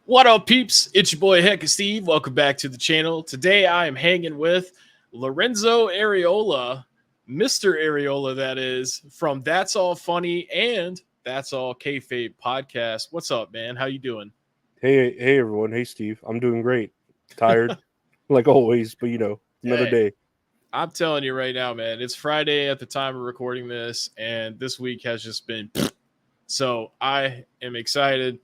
What up, peeps? It's your boy Heckin Steve. Welcome back to the channel. Today I am hanging with Lorenzo Arreola, Mr. Arreola, that is, from That's All Funny and That's All Kayfabe podcast. What's up, man? How you doing? Hey everyone. Hey Steve. I'm doing great. Tired like always, but another Hey, day. I'm telling you right now, man, it's Friday at the time of recording this, and this week has just been so I am excited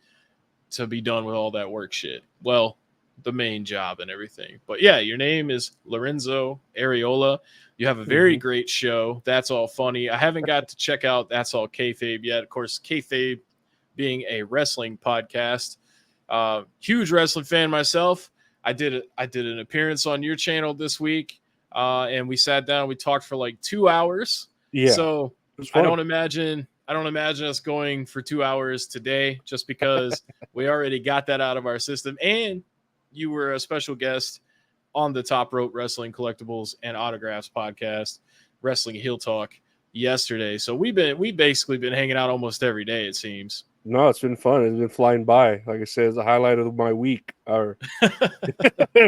to be done with all that work shit. Well, the main job and everything. But yeah, your name is Lorenzo Arreola. You have a very hmm great show. That's All Funny. I haven't got to check out That's All Kayfabe yet. Of course, Kayfabe being a wrestling podcast. Huge wrestling fan myself. I did an appearance on your channel this week, and we sat down. We talked for like 2 hours. Yeah, it So was I fun. don't imagine I don't imagine us going for 2 hours today, just because we already got that out of our system. And you were a special guest on the Top Rope Wrestling Collectibles and Autographs podcast, Wrestling Heel Talk, yesterday. So we basically been hanging out almost every day, it seems. No, it's been fun. It's been flying by. Like I said, it's the highlight of my week. Or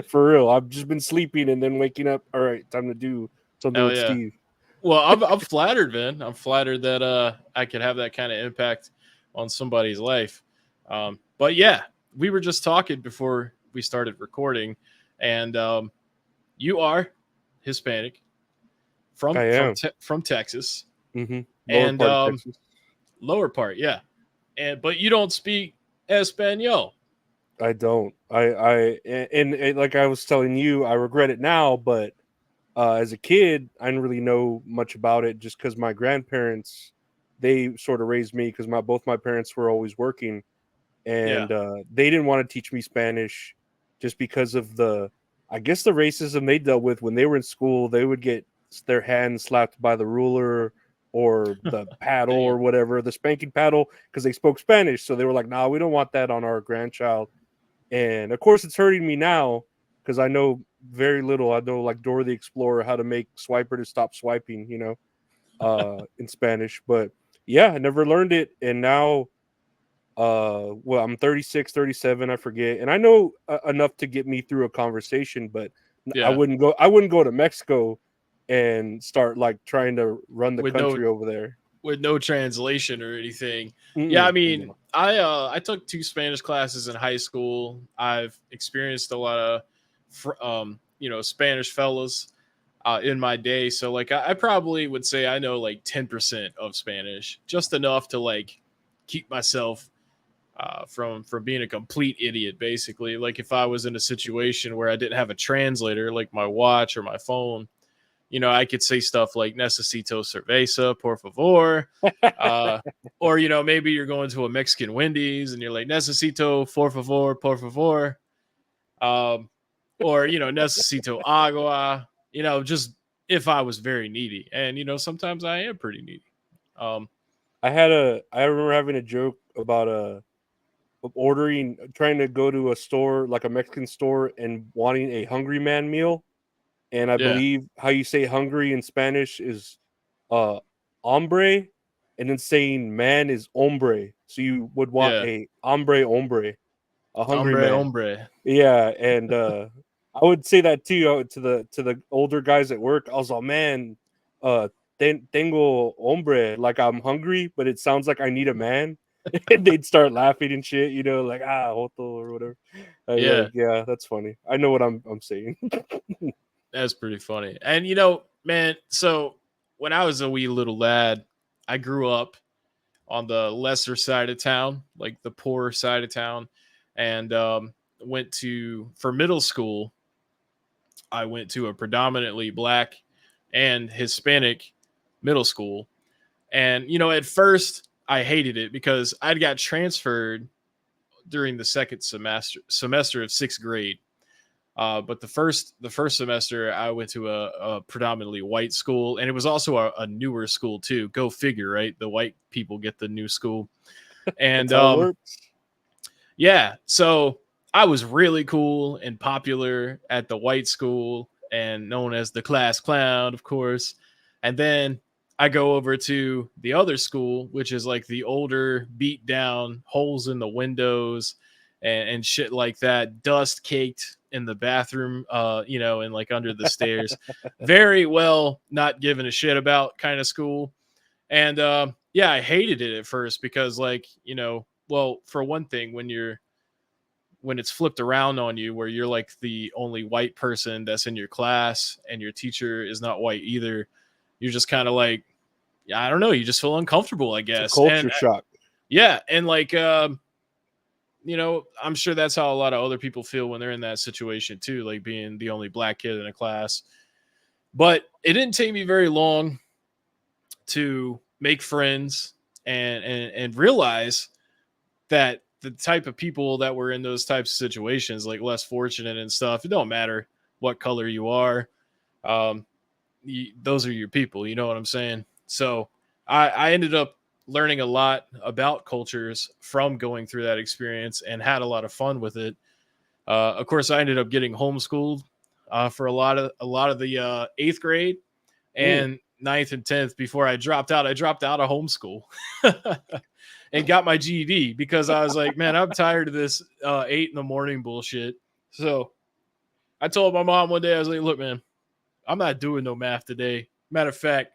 for real, I've just been sleeping and then waking up. All right, time to do something Hell with yeah. Steve. Well, I'm flattered, man. I'm flattered that I could have that kind of impact on somebody's life. But yeah, we were just talking before we started recording, and you are Hispanic I am. from Texas, Lower and part of Texas. lower part, yeah. And but you don't speak Espanol. I don't. And like I was telling you, I regret it now, but as a kid, I didn't really know much about it just because my grandparents they sort of raised me because my both my parents were always working, Yeah, and they didn't want to teach me Spanish just because of the I guess the racism they dealt with when they were in school. They would get their hands slapped by the ruler or the paddle or damn. whatever, the spanking paddle, because they spoke Spanish. So they were like, "Nah, we don't want that on our grandchild." And of course, it's hurting me now because I know very little. I know like Dora the Explorer how to make swiper to stop swiping, in Spanish. But yeah, I never learned it, and now well, I'm 36, 37, I forget, and I know enough to get me through a conversation, but Yeah, I wouldn't go to Mexico and start like trying to run the with no country over there. translation or anything. Yeah, I Mm-mm, mean, no. I took two Spanish classes in high school. I've experienced a lot of Spanish fellas in my day. So like I probably would say I know like 10% of Spanish, just enough to like keep myself from being a complete idiot. Basically, like if I was in a situation where I didn't have a translator, like my watch or my phone, I could say stuff like "Necesito cerveza, por favor," uh, or maybe you're going to a Mexican Wendy's and you're like "Necesito, por favor," um, or "Necesito agua." Just if I was very needy, and sometimes I am pretty needy. Um, I remember having a joke about ordering trying to go to a store like a Mexican store and wanting a hungry man meal, and I yeah, believe how you say hungry in Spanish is uh hombre, and then saying man is hombre. So you would want yeah, a hombre, a hungry hombre, man. hombre. Yeah, and I would say that too to the older guys at work. I was like, man, uh, tengo hombre, like I'm hungry, but it sounds like I need a man. And they'd start laughing and shit, like hoto or whatever. I'd be Yeah, like, yeah, that's funny. I know what I'm saying. that's pretty funny. And man, so when I was a wee little lad, I grew up on the lesser side of town, like the poorer side of town, and went to for middle school. I went to a predominantly black and Hispanic middle school, and at first I hated it because I'd got transferred during the second semester of sixth grade. But the first semester I went to a predominantly white school, and it was also a newer school too. Go figure, right? The white people get the new school, and That's how it works. yeah, so I was really cool and popular at the white school and known as the class clown, of course. And then I go over to the other school, which is like the older, beat down, holes in the windows, and shit like that. Dust caked in the bathroom, and like under the stairs. Very well not giving a shit about kind of school. And yeah, I hated it at first because, like, well, for one thing, when it's flipped around on you, where you're like the only white person that's in your class and your teacher is not white either, you're just kind of like, yeah, I don't know, you just feel uncomfortable, I It's a guess. And culture shock. yeah, and like, I'm sure that's how a lot of other people feel when they're in that situation too, like being the only black kid in a class. But it didn't take me very long to make friends and realize that the type of people that were in those types of situations, like less fortunate and stuff, it don't matter what color you are. Um, those are your people. You know what I'm saying? So I ended up learning a lot about cultures from going through that experience and had a lot of fun with it. Of course, I ended up getting homeschooled for a lot of the eighth grade Mm. and ninth and 10th before I dropped out. I dropped out of homeschool and got my GED because I was like, man, I'm tired of this 8 in the morning bullshit. So I told my mom one day, I was like, look, man, I'm not doing no math today. Matter of fact,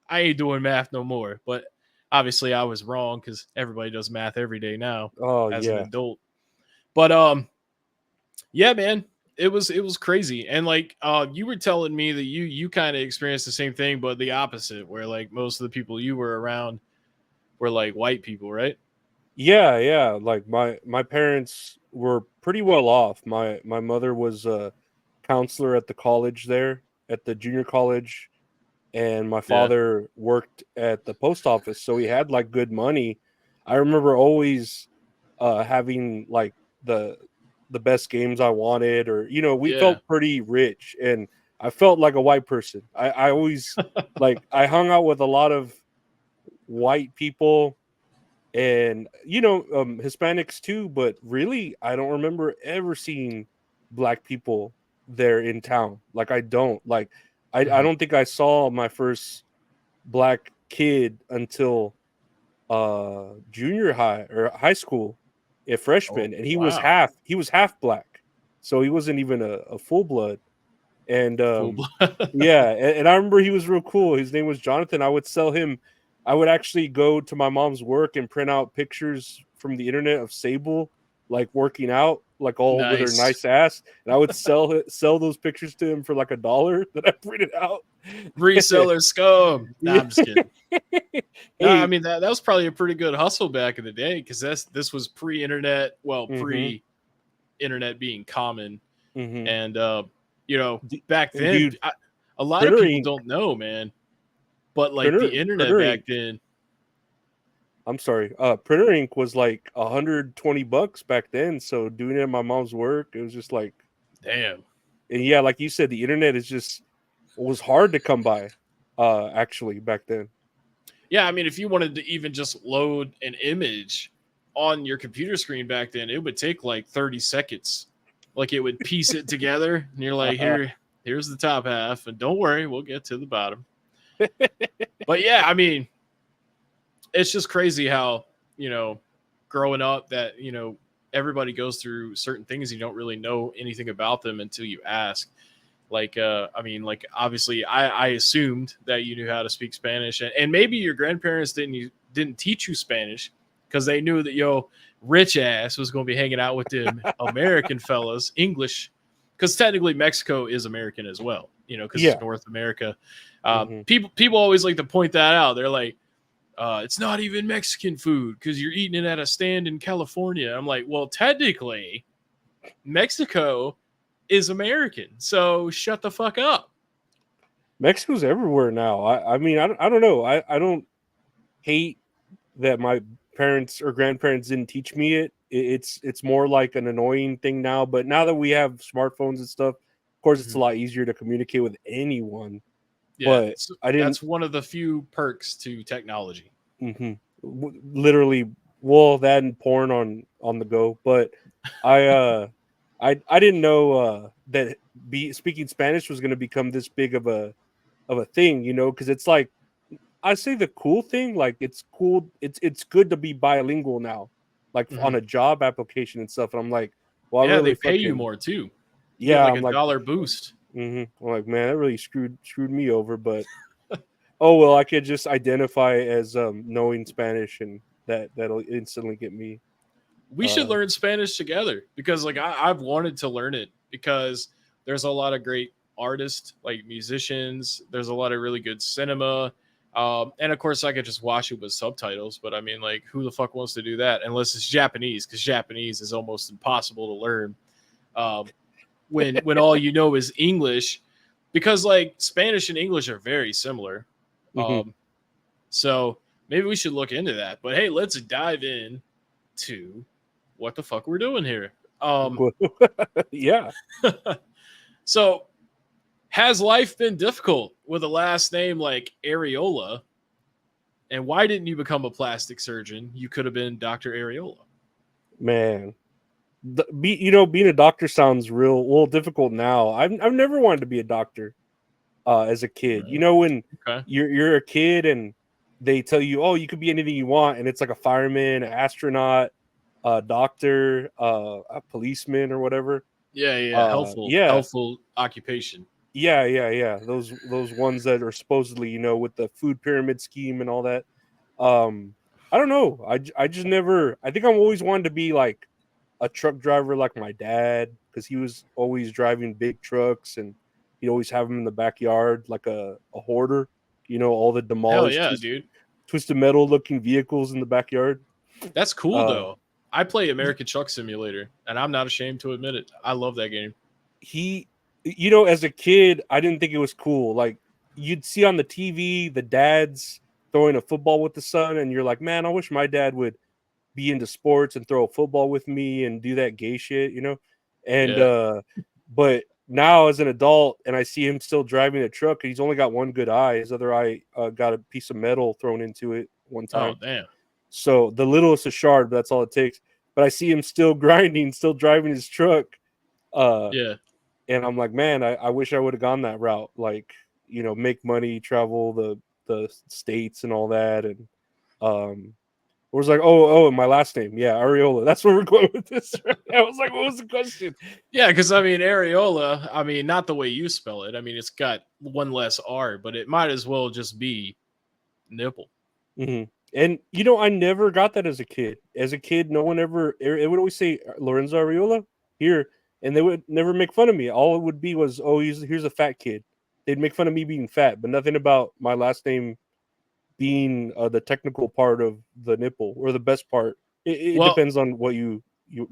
I ain't doing math no more. But obviously I was wrong because everybody does math every day now Oh as an yeah. adult. But yeah, man, it was crazy. And like you were telling me that you kind of experienced the same thing, but the opposite, where like most of the people you were around were like white people, right? Yeah, yeah. Like my parents were pretty well off. My mother was a counselor at the college there, at the junior college, and my Yeah. father worked at the post office, so he had like good money. I remember always having like the the best games I wanted, or we Yeah. felt pretty rich, and I felt like a white person. I always like I hung out with a lot of white people and Hispanics too, but really I don't remember ever seeing black people there in town. Like I don't like I Mhm. don't think I saw my first black kid until junior high or high school, a Oh, freshman, and wow. he was half black, so he wasn't even a full blood. And Full blood. yeah, and I remember he was real cool. His name was Jonathan. I would sell him. I would actually go to my mom's work and print out pictures from the internet of Sable, like working out, like all with her Nice. nice ass, and I would sell those pictures to him for like $1 that I printed out. Reseller scum. Nah, Yeah. I'm just kidding. No, I Hey. mean that was probably a pretty good hustle back in the day because this was pre-internet, well, Mm-hmm. pre-internet being common, Mm-hmm. and back And then, dude, a lot of printer people ink, don't know, man, but like printer the internet printer back ink. then, I'm sorry. Printer ink was like $120 back then. So doing it at my mom's work, it was just like, damn. and yeah, like you said, the internet is just was hard to come by. Actually, back then. Yeah, I mean, if you wanted to even just load an image on your computer screen back then, it would take like 30 seconds. Like it would piece it together, and you're like, Uh-huh. here's the top half, and don't worry, we'll get to the bottom. But yeah, I mean, it's just crazy how, you know, growing up that, everybody goes through certain things, you don't really know anything about them until you ask. Like I mean, like obviously I assumed that you knew how to speak Spanish, and maybe your grandparents didn't teach you Spanish because they knew that rich ass was going to be hanging out with them American fellas English, because technically Mexico is American as well, because it's Yeah. North America. Hmm. People always like to point that out. They're like, it's not even Mexican food because you're eating it at a stand in California. I'm like, well, technically Mexico is American. So shut the fuck up. Mexico's everywhere now. I mean, I don't know. I don't hate that my parents or grandparents didn't teach me it. It's more like an annoying thing now. But now that we have smartphones and stuff, of course, it's a Mhm. lot easier to communicate with anyone. Yeah, But so I didn't. that's one of the few perks to technology. Mhm. Literally, well, that and porn on the go. But I I didn't know that be speaking Spanish was going to become this big of a thing, because it's like I say the cool thing, like it's cool, it's good to be bilingual now. like on Mhm. a job application and stuff. And I'm like, well, I Yeah, they really pay you fucking more too. You get yeah. like I'm a like, dollar boost. I'm like, man, that really screwed me over. But oh well, I could just identify as knowing Spanish, and that'll instantly get me. We should learn Spanish together because like I've wanted to learn it because there's a lot of great artists, like musicians. There's a lot of really good cinema. And of course, I could just watch it with subtitles, but I mean, like, who the fuck wants to do that unless it's Japanese? Because Japanese is almost impossible to learn um, when all you know is English, because like Spanish and English are very similar. Mhm. Um, so maybe we should look into that. But hey, let's dive in to what the fuck we're doing here. Yeah, So has life been difficult with a last name like Areola? And why didn't you become a plastic surgeon? You could have been Dr. Areola. man. Being a doctor sounds real difficult now. I've never wanted to be a doctor as a kid. Right. When Okay. you're a kid and they tell you, oh, you could be anything you want, and it's like a fireman, an astronaut, a doctor, a policeman, or whatever. Yeah, yeah. Helpful, Yeah, helpful occupation. yeah. Those ones that are supposedly with the food pyramid scheme and all that. Um, I don't know. I just never. I think I'm always wanted to be like a truck driver like my dad because he was always driving big trucks and he'd always have them in the backyard like a hoarder. All the Hell demolished yeah, dude. twisted metal looking vehicles in the backyard. That's cool Uh, though. I play American Truck Simulator, and I'm not ashamed to admit it. I love that game. he, as a kid, I didn't think it was cool. Like you'd see on the TV the dads throwing a football with the son, and you're like, man, I wish my dad would be into sports and throw a football with me and do that gay shit. And Yeah. but now as an adult and I see him still driving a truck, and he's only got one good eye. His other eye got a piece of metal thrown into it one Oh time. damn. So the littlest of shard, but that's all it takes. But I see him still grinding, still driving his truck. Uh Yeah. and I'm like, man, I wish I would have gone that route. Like, make money, travel the states and all that. And it was like, and my last name, yeah, Arreola. That's where we're going with this. Right? I was like, what was the question? Yeah, because I mean, areola, I mean, not the way you spell it. I mean, it's got one less R, but it might as well just be nipple. Mm-hmm. And I never got that as a kid. As a kid, no one ever. It would always say Lorenzo Arreola here, and they would never make fun of me. All it would be was, oh, here's a fat kid. They'd make fun of me being fat, but nothing about my last name being the technical part of the nipple or the best part. It Well, depends on what your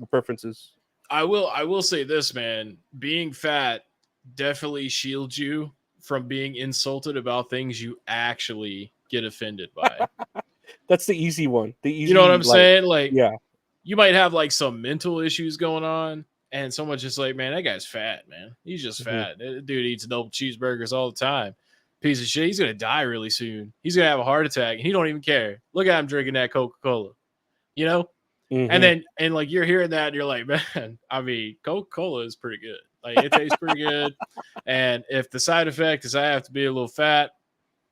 preferences. I will say this, man. Being fat definitely shields you from being insulted about things you actually get offended by. That's the easy one. The You know what easy, I'm like, saying? Like, yeah. you might have like some mental issues going on, and someone's just like, man, that guy's fat, man. He's just Mhm. fat. That dude eats double cheeseburgers all the time. Piece of shit. He's gonna die really soon. He's gonna have a heart attack, and he don't even care. Look at him drinking that Coca Cola. You know? And Mhm. then and like you're hearing that, and you're like, man, I mean, Coca Cola is pretty good. Like it tastes pretty good. And if the side effect is I have to be a little fat,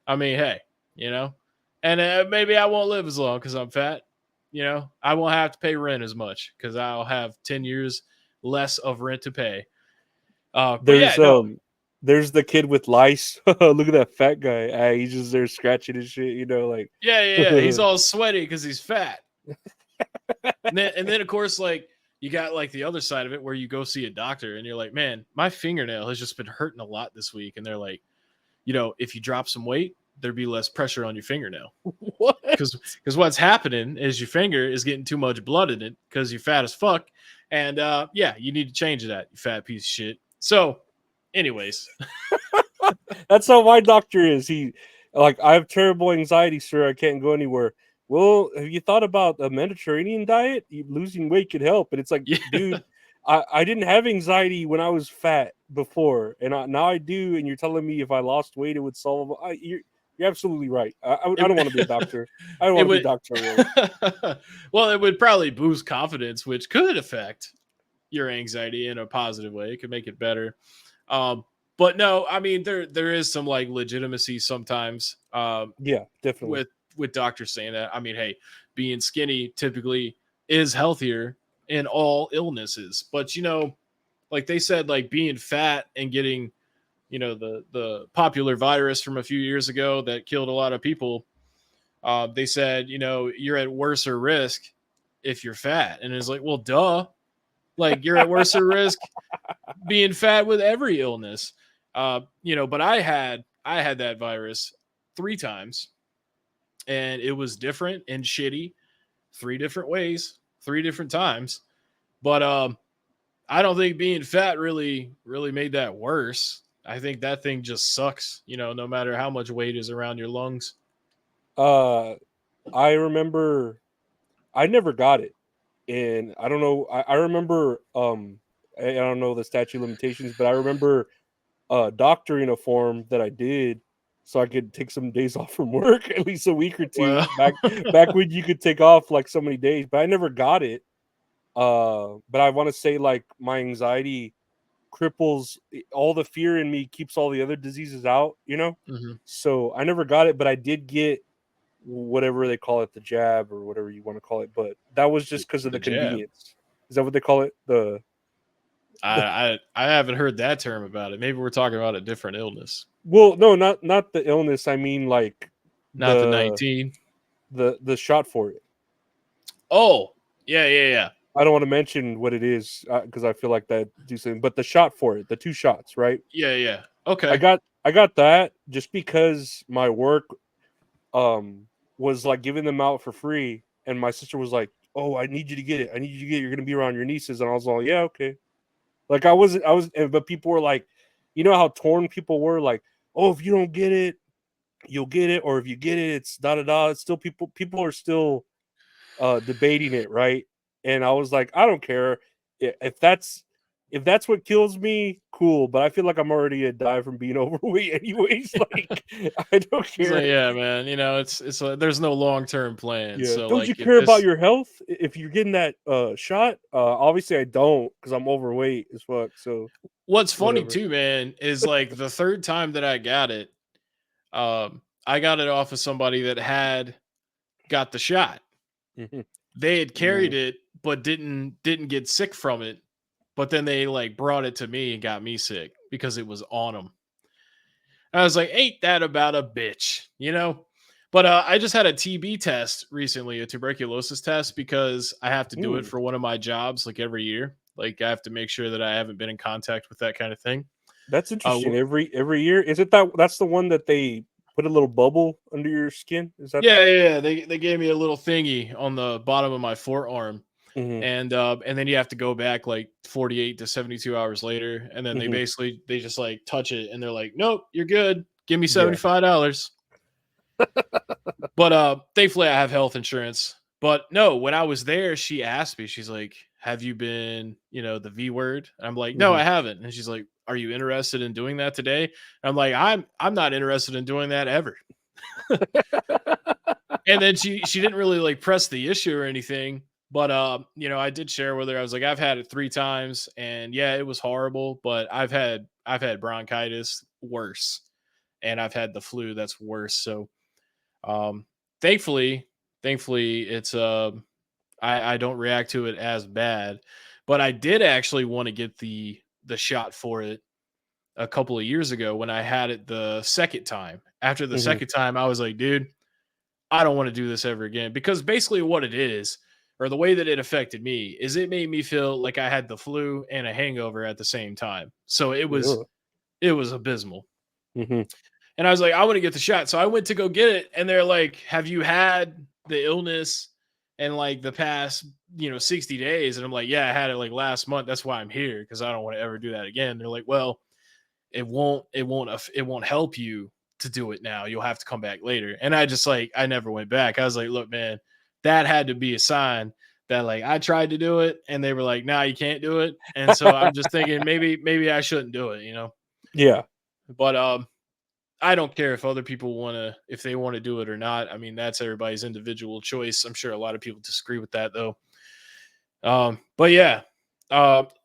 I mean, hey, you know, and maybe I won't live as long because I'm fat. You know, I won't have to pay rent as much because I'll have 10 years less of rent to pay. But yeah, There's no, there's the kid with lice. Look at that fat guy. He's just there scratching his shit. Like. yeah. He's all sweaty because he's fat. And then of course, like you got like the other side of it where you go see a doctor and you're like, man, my fingernail has just been hurting a lot this week. And they're like, if you drop some weight, there'd be less pressure on your fingernail. What? Because what's happening is your finger is getting too much blood in it because you're fat as fuck. And yeah, you need to change that, you fat piece of shit. So, anyways, That's how my doctor is. He like I have terrible anxiety, sir. I can't go anywhere. Well, have you thought about a Mediterranean diet? Losing weight could help. And it's like, yeah, dude, I didn't have anxiety when I was fat before, and now I do. And you're telling me if I lost weight, it would solve. You're absolutely right. I don't want to be a it, doctor. I don't it want to be would. Doctor Arreola. Well, it would probably boost confidence, which could affect your anxiety in a positive way. It could make it better. Um, but no, I mean there is some like legitimacy sometimes Yeah, definitely. with doctors saying that. I mean, hey, being skinny typically is healthier in all illnesses. But like they said, like being fat and getting, the popular virus from a few years ago that killed a lot of people. They said, you're at worse risk if you're fat, and it's like, well, duh. Like you're at worse risk being fat with every illness. But I had that virus 3 times, and it was different and shitty 3 different ways, 3 different times. But I don't think being fat really made that worse. I think that thing just sucks, no matter how much weight is around your lungs. Uh, I remember I never got it, and I don't know. I remember I don't know the statute of limitations, but I remember doctoring a form that I did so I could take some days off from work, at least a week or two Well, back when you could take off like so many days. But I never got it. But I want to say like my anxiety cripples all the fear in me, keeps all the other diseases out, mhm. So I never got it, but I did get whatever they call it, the jab or whatever you want to call it. But that was just because of The the jab. convenience. Is that what they call it? I haven't heard that term about it. Maybe we're talking about a different illness, Well, no, not the illness. I mean like not the the 19. the shot for it. Oh, yeah, yeah, yeah, I don't want to mention what it is because I feel like that do something. But the shot for it, the 2 shots, right? yeah, yeah. I Okay. got I got that just because my work was like giving them out for free, and my sister was like, "Oh, I need you to get it. I need you to get it. You're gonna be around your nieces." And I was like, "Yeah, okay." Like but people were like, you know how torn people were, like, "Oh, if you don't get it, you'll get it, or if you get it, it's da da da." It's still people are still debating it, right? And I was like, I don't care if that's what kills me, cool. But I feel like I'm already gonna die from being overweight, anyways. Like, I don't It's like, care. yeah, man. It's like there's no long term plan. Yeah, So don't you like if care about this, your health if you're getting that shot? Obviously, I don't because I'm overweight as fuck. So what's funny whatever. too, man, is like the third time that I got it, I got it off of somebody that had got the shot. Mhm. They had carried Ooh. it, but didn't get sick from it. But then they like brought it to me and got me sick because it was on them. I was like, ain't that about a bitch? But I just had a TB test recently, a tuberculosis test, because I have to do it Ooh, for one of my jobs like every year. Like I have to make sure that I haven't been in contact with that kind of thing. that's Uh, interesting. Every year, is it that's the one that they put a little bubble under your skin? Is that? yeah, yeah, yeah. They gave me a little thingy on the bottom of my forearm, Hmm. and then you have to go back like 48 to 72 hours later, and then Hmm. they just like touch it, and they're like, nope, you're good. Give me Yeah. $75. But thankfully I have health insurance. But no, when I was there, she asked me, she's like, have you been, the V word? I'm like, no, Hmm. I haven't. And she's like, are you interested in doing that today? I'm like, I'm not interested in doing that ever. And then she didn't really like press the issue or anything. But I did share with her. I was like, I've had it 3 times, and yeah, it was horrible, but I've had bronchitis worse, and I've had the flu that's worse. So um thankfully thankfully it's I don't react to it as bad. But I did actually want to get the shot for it a couple of years ago when I had it the second time. After the Hmm. second time, I was like, dude, I don't want to do this ever again, because basically what it is, or the way that it affected me, is it made me feel like I had the flu and a hangover at the same time. So it was abysmal. Hmm. And I was like, I want to get the shot. So I went to go get it. And they're like, have you had the illness in like the past, 60 days? And I'm like, yeah, I had it like last month. That's why I'm here, because I don't want to ever do that again. They're like, well, it won't help you to do it now. You'll have to come back later. And I just like, I never went back. I was like, look, man, that had to be a sign that like I tried to do it and they were like, nah, you can't do it. And so I'm just thinking maybe I shouldn't do it. Yeah. But I don't care if other people if they want to do it or not. I mean, that's everybody's individual choice. I'm sure a lot of people disagree with that though. But yeah,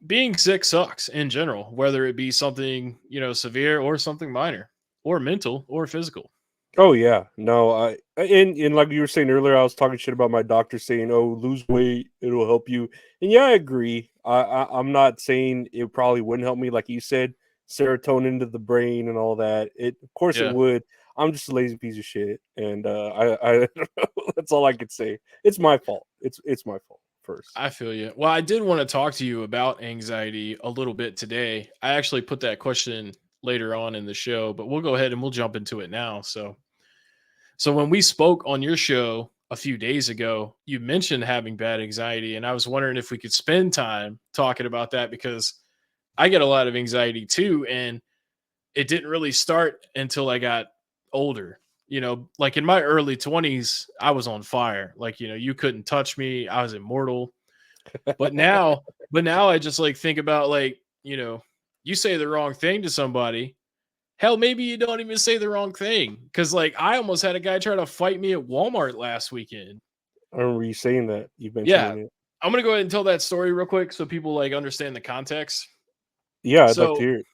being sick sucks in general, whether it be something, severe or something minor or mental or physical. Oh yeah, no, and like you were saying earlier, I was talking shit about my doctor saying, "Oh, lose weight, it'll help you." And yeah, I agree. I'm not saying it probably wouldn't help me, like you said, serotonin to the brain and all that. It, of course, it Yeah, would. I'm just a lazy piece of shit, and I don't know. That's all I could say. It's my fault. It's my fault first. I feel you. Well, I did want to talk to you about anxiety a little bit today. I actually put that question later on in the show, but we'll go ahead and we'll jump into it now. So when we spoke on your show a few days ago, you mentioned having bad anxiety, and I was wondering if we could spend time talking about that because I get a lot of anxiety too, and it didn't really start until I got older. Like in my early 20s, I was on fire. Like, you couldn't touch me. I was immortal. But now, but now I just like think about like, you say the wrong thing to somebody. Hell, maybe you don't even say the wrong thing. Cause like I almost had a guy try to fight me at Walmart last weekend. I remember you saying that. You've Yeah. mentioning it. I'm gonna go ahead and tell that story real quick so people like understand the context. Yeah, I'd like to So hear it.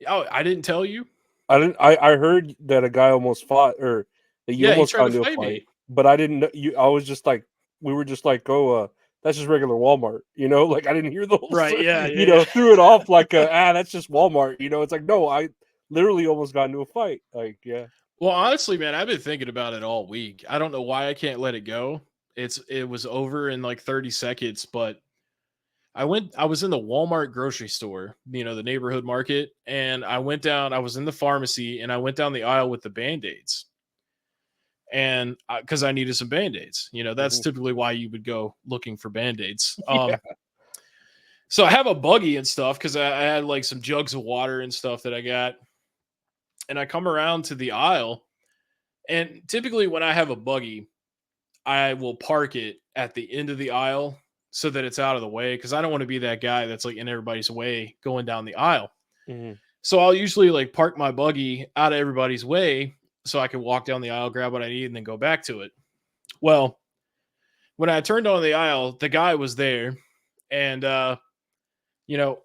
oh, I didn't tell you? I didn't. I heard that a guy almost fought, or that you Yeah, he almost tried got to into a fight fight, me. but I didn't know you. I was just like, we were just like, oh, that's just regular Walmart, Like I didn't hear the whole Right. story, Yeah, yeah, threw it yeah. off like, that's just Walmart, It's like, no, I literally almost got into a fight. Like, yeah. Well, honestly, man, I've been thinking about it all week. I don't know why I can't let it go. It was over in like 30 seconds, but I was in the Walmart grocery store, the neighborhood market, and I was in the pharmacy and I went down the aisle with the band-aids. And because I needed some band-aids, that's Mhm. typically why you would go looking for band-aids. Yeah. So I have a buggy and stuff because I had like some jugs of water and stuff that I got. And I come around to the aisle. And typically when I have a buggy, I will park it at the end of the aisle so that it's out of the way because I don't want to be that guy that's like in everybody's way going down the aisle. Mhm. So I'll usually like park my buggy out of everybody's way so I can walk down the aisle, grab what I need, and then go back to it. Well, when I turned on the aisle, the guy was there, and you know,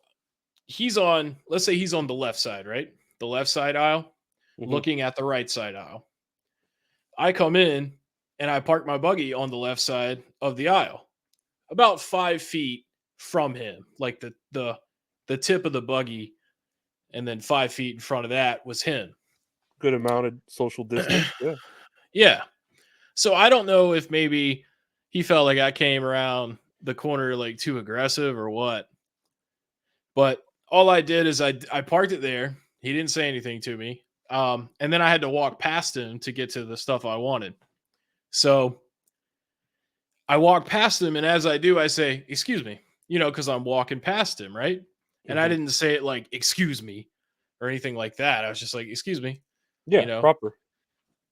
let's say he's on the left side, right? The left side aisle, Mhm. looking at the right side aisle. I come in and I park my buggy on the left side of the aisle, about 5 feet from him, like the tip of the buggy, and then 5 feet in front of that was him. Good amount of social distance. Yeah. Yeah. So I don't know if maybe he felt like I came around the corner like too aggressive or what. But all I did is I parked it there. He didn't say anything to me. And then I had to walk past him to get to the stuff I wanted. So I walk past him, and as I do, I say, "Excuse me," because I'm walking past him, right? And I Mhm. didn't say it like "excuse me" or anything like that. I was just like, "Excuse me," you Yeah. know, Proper.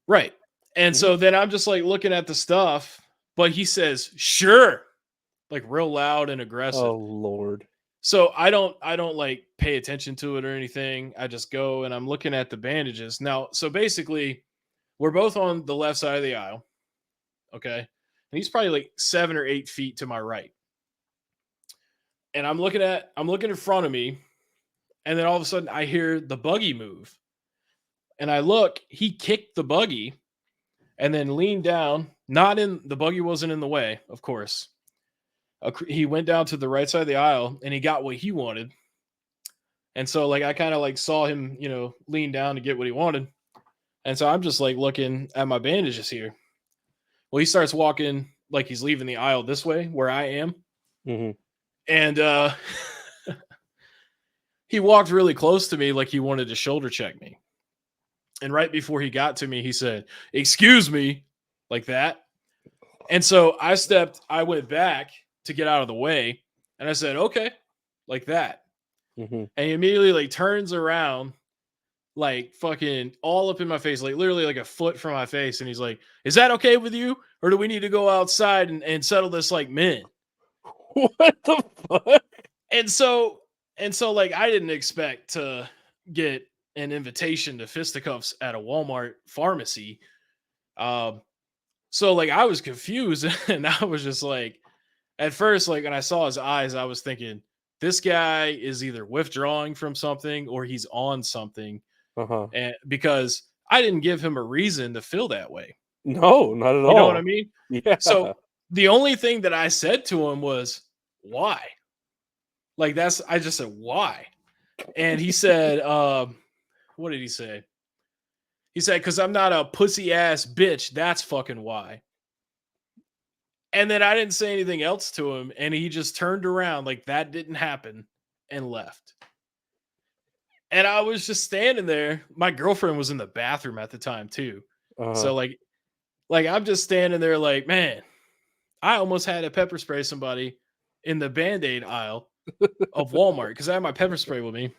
right? And Mhm. so then I'm just like looking at the stuff, but he says, "Sure," like real loud and Oh aggressive. Lord. So I don't like pay attention to it or anything. I just go and I'm looking at the bandages. Now, so basically, we're both on the left side of the aisle, okay? And he's probably like 7 or 8 feet to my right. And I'm looking in front of me, and then all of a sudden I hear the buggy move. And I look, he kicked the buggy and then leaned down. Not in the buggy wasn't in the way, of course. He went down to the right side of the aisle and he got what he wanted. And so like I kind of like saw him, lean down to get what he wanted. And so I'm just like looking at my bandages here. Well, he starts walking like he's leaving the aisle this way where I am. Mhm. And he walked really close to me like he wanted to shoulder check me. And right before he got to me, he said, "Excuse me," like that. And so I went back to get out of the way. And I said, "Okay," like that. Mhm. And he immediately like turns around, like fucking all up in my face, like literally like a foot from my face. And he's like, "Is that okay with you? Or do we need to go outside and settle this like men?" What the fuck? And so like I didn't expect to get an invitation to fisticuffs at a Walmart pharmacy. Um, so like I was confused and I was just like, at first, like when I saw his eyes, I was thinking, this guy is either withdrawing from something or he's on something. Uh huh. And because I didn't give him a reason to feel that way. No, not at You know what I all. mean? Yeah. So the only thing that I said to him was, why? Like I just said, why? And he said, what did he say? He said, because I'm not a pussy ass bitch. That's fucking why. And then I didn't say anything else to him. And he just turned around like that didn't happen and left. And I was just standing there. My girlfriend was in the bathroom at the time too. Uh-huh. So like I'm just standing there like, man, I almost had to pepper spray somebody in the Band-Aid aisle of Walmart because I had my pepper spray with me.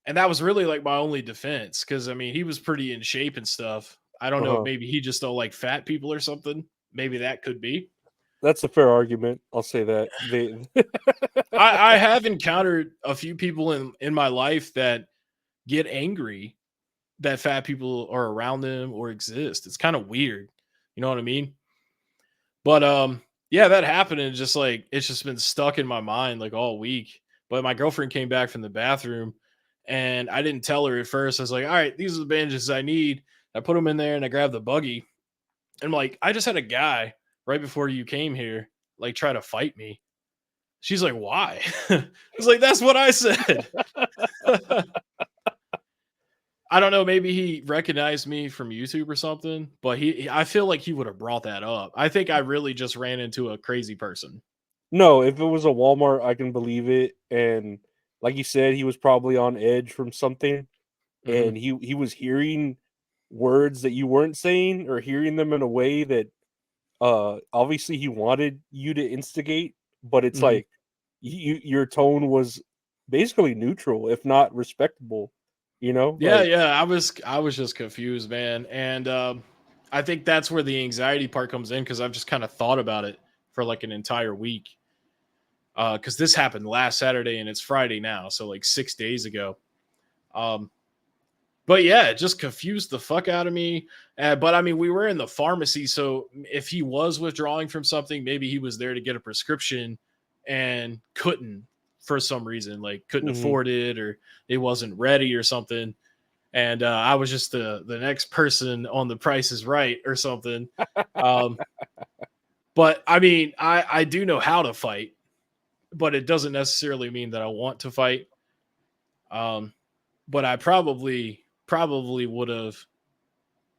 And that was really like my only defense because I mean he was pretty in shape and stuff. I don't know if Uh-huh. maybe he just don't like fat people or something. Maybe that could be. That's a fair argument. I'll say that. They I have encountered a few people in my life that get angry that fat people are around them or exist. It's kind of weird. You know what I mean? But yeah, that happened and just like it's just been stuck in my mind like all week. But my girlfriend came back from the bathroom and I didn't tell her at first. I was like, all right, these are the bandages I need. I put them in there and I grabbed the buggy. And like, I just had a guy right before you came here, like try to fight me. She's like, why? I was like, that's what I said. I don't know. Maybe he recognized me from YouTube or something, but I feel like he would have brought that up. I think I really just ran into a crazy person. No, if it was a Walmart, I can believe it. And like you said, he was probably on edge from something, Hmm. and he was hearing words that you weren't saying or hearing them in a way that obviously he wanted you to instigate, but it's Hmm. like your tone was basically neutral, if not respectable. You know, Yeah, like yeah. I was just confused, man, and I think that's where the anxiety part comes in because I've just kind of thought about it for like an entire week. Because this happened last Saturday and it's Friday now, so like 6 days ago. Um, but yeah, it just confused the fuck out of me. But I mean, we were in the pharmacy, so if he was withdrawing from something, maybe he was there to get a prescription and couldn't for some reason, like couldn't mhm. afford it or it wasn't ready or something. And I was just the next person on the Price is Right or something. Um, but I mean, I do know how to fight, but it doesn't necessarily mean that I want to fight. Um, but I probably would have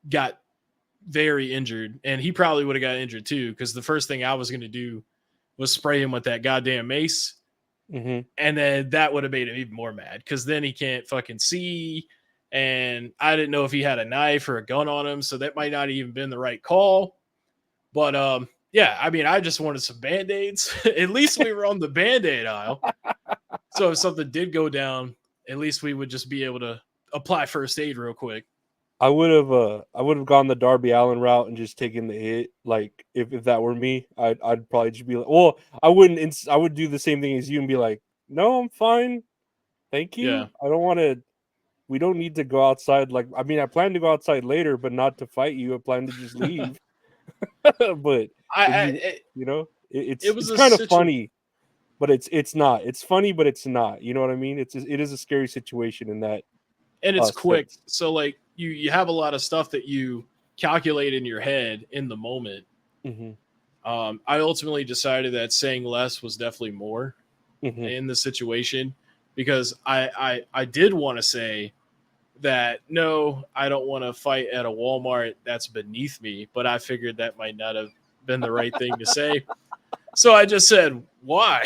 got very injured, and he probably would have got injured too. Because the first thing I was going to do was spray him with that goddamn mace, Mhm. and then that would have made him even more mad. Because then he can't fucking see, and I didn't know if he had a knife or a gun on him, so that might not even been the right call. But yeah, I mean, I just wanted some band aids. At least we were on the band aid aisle. So if something did go down, at least we would just be able to apply first aid real quick. I would have gone the Darby Allen route and just taken the hit. Like if that were me, I'd probably just be like, well, I wouldn't. I would do the same thing as you and be like, no, I'm fine, thank Yeah. you. I don't want to. We don't need to go outside. Like I mean, I plan to go outside later, but not to fight you. I plan to just leave. But if I you you know, it was it's a kind of situ funny, but it's not. It's funny, but it's not. You know what I mean? It is a scary situation in that and it's quick. sense. So like you have a lot of stuff that you calculate in your head in the moment. Hmm. I ultimately decided that saying less was definitely more Hmm. in the situation because I did want to say that no, I don't want to fight at a Walmart that's beneath me, but I figured that might not have been the right thing to say. So I just said, why?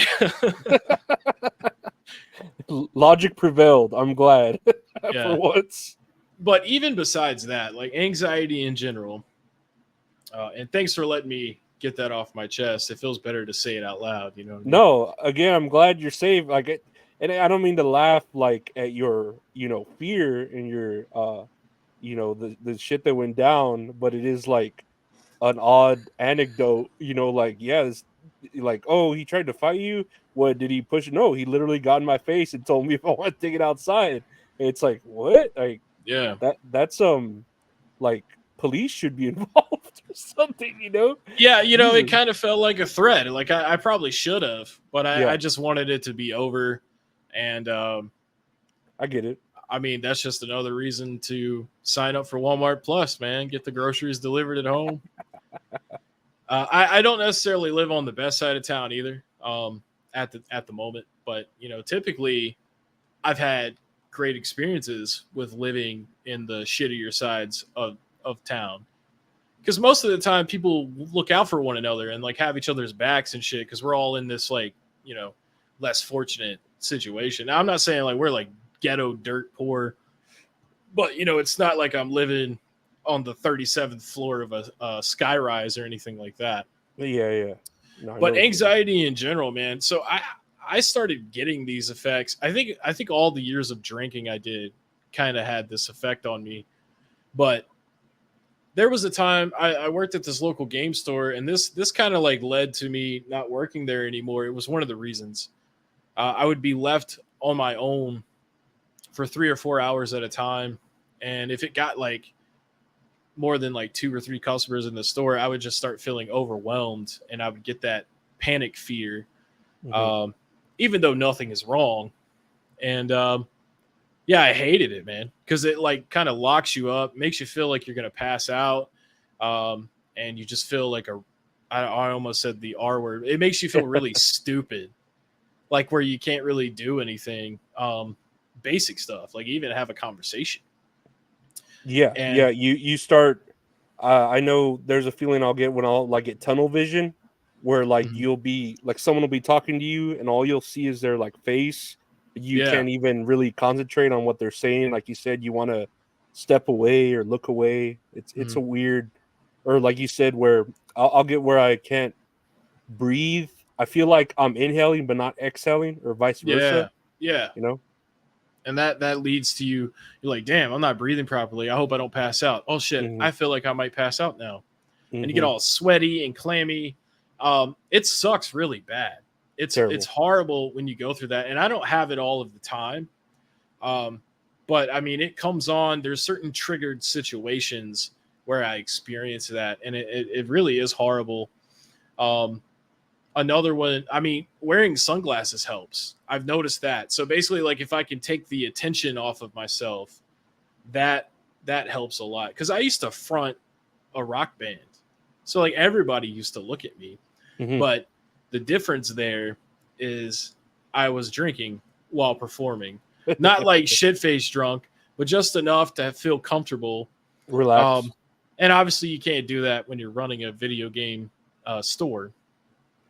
Logic prevailed. I'm glad for Yeah. once. But even besides that, like anxiety in general, and thanks for letting me get that off my chest. It feels better to say it out loud. You know what I mean? No, again, I'm glad you're safe. And I don't mean to laugh like at your, fear and your, the shit that went down, but it is like an odd anecdote. Like yeah, like oh, he tried to fight you. What did he push? No, he literally got in my face and told me if I want to take it outside. And it's like what? Like Yeah. that's like police should be involved or something. Yeah. It Jesus. kind of felt like a threat. Like I probably should have, but I Yeah, just wanted it to be over. And I get it. I mean, that's just another reason to sign up for Walmart Plus, man. Get the groceries delivered at home. I don't necessarily live on the best side of town either, at the moment. But typically I've had great experiences with living in the shittier sides of town, because most of the time people look out for one another and like have each other's backs and shit, because we're all in this like less fortunate situation. Now I'm not saying like we're like ghetto dirt poor, but it's not like I'm living on the 37th floor of a sky rise or anything like that. Yeah. No, I know But what you mean. anxiety in general, man. So I started getting these effects. I think all the years of drinking I did kind of had this effect on me. But there was a time I worked at this local game store, and this kind of like led to me not working there anymore. It was one of the reasons. I would be left on my own for 3 or 4 hours at a time, and if it got like more than like 2 or 3 customers in the store, I would just start feeling overwhelmed, and I would get that panic fear, Mhm. um, even though nothing is wrong. And yeah, I hated it, man, because it like kind of locks you up, makes you feel like you're gonna pass out, and you just feel like I almost said the R word. It makes you feel really stupid, like where you can't really do anything, basic stuff, like even have a conversation. Yeah. And You start. I know there's a feeling I'll get when I'll like get tunnel vision, where like mhm, you'll be like someone will be talking to you, and all you'll see is their like face. You yeah, can't even really concentrate on what they're saying. Like you said, you want to step away or look away. It's mhm, a weird, or like you said, where I'll get where I can't breathe. I feel like I'm inhaling but not exhaling, or vice yeah, versa. yeah. You know. And that leads to you're like, damn, I'm not breathing properly. I hope I don't pass out. Oh shit, Hmm. I feel like I might pass out now. And you get Hmm. all sweaty and clammy. It sucks really bad. It's Terrible. horrible when you go through that. And I don't have it all of the time. Um, but I mean, it comes on. There's certain triggered situations where I experience that, and it really is horrible. Um, Another one, I mean, wearing sunglasses helps. I've noticed that. So basically, like if I can take the attention off of myself, that that helps a lot. Because I used to front a rock band, so like everybody used to look at me. Hmm. But the difference there is I was drinking while performing, not like shit faced drunk, but just enough to feel comfortable. Relax. Um, and obviously, you can't do that when you're running a video game store.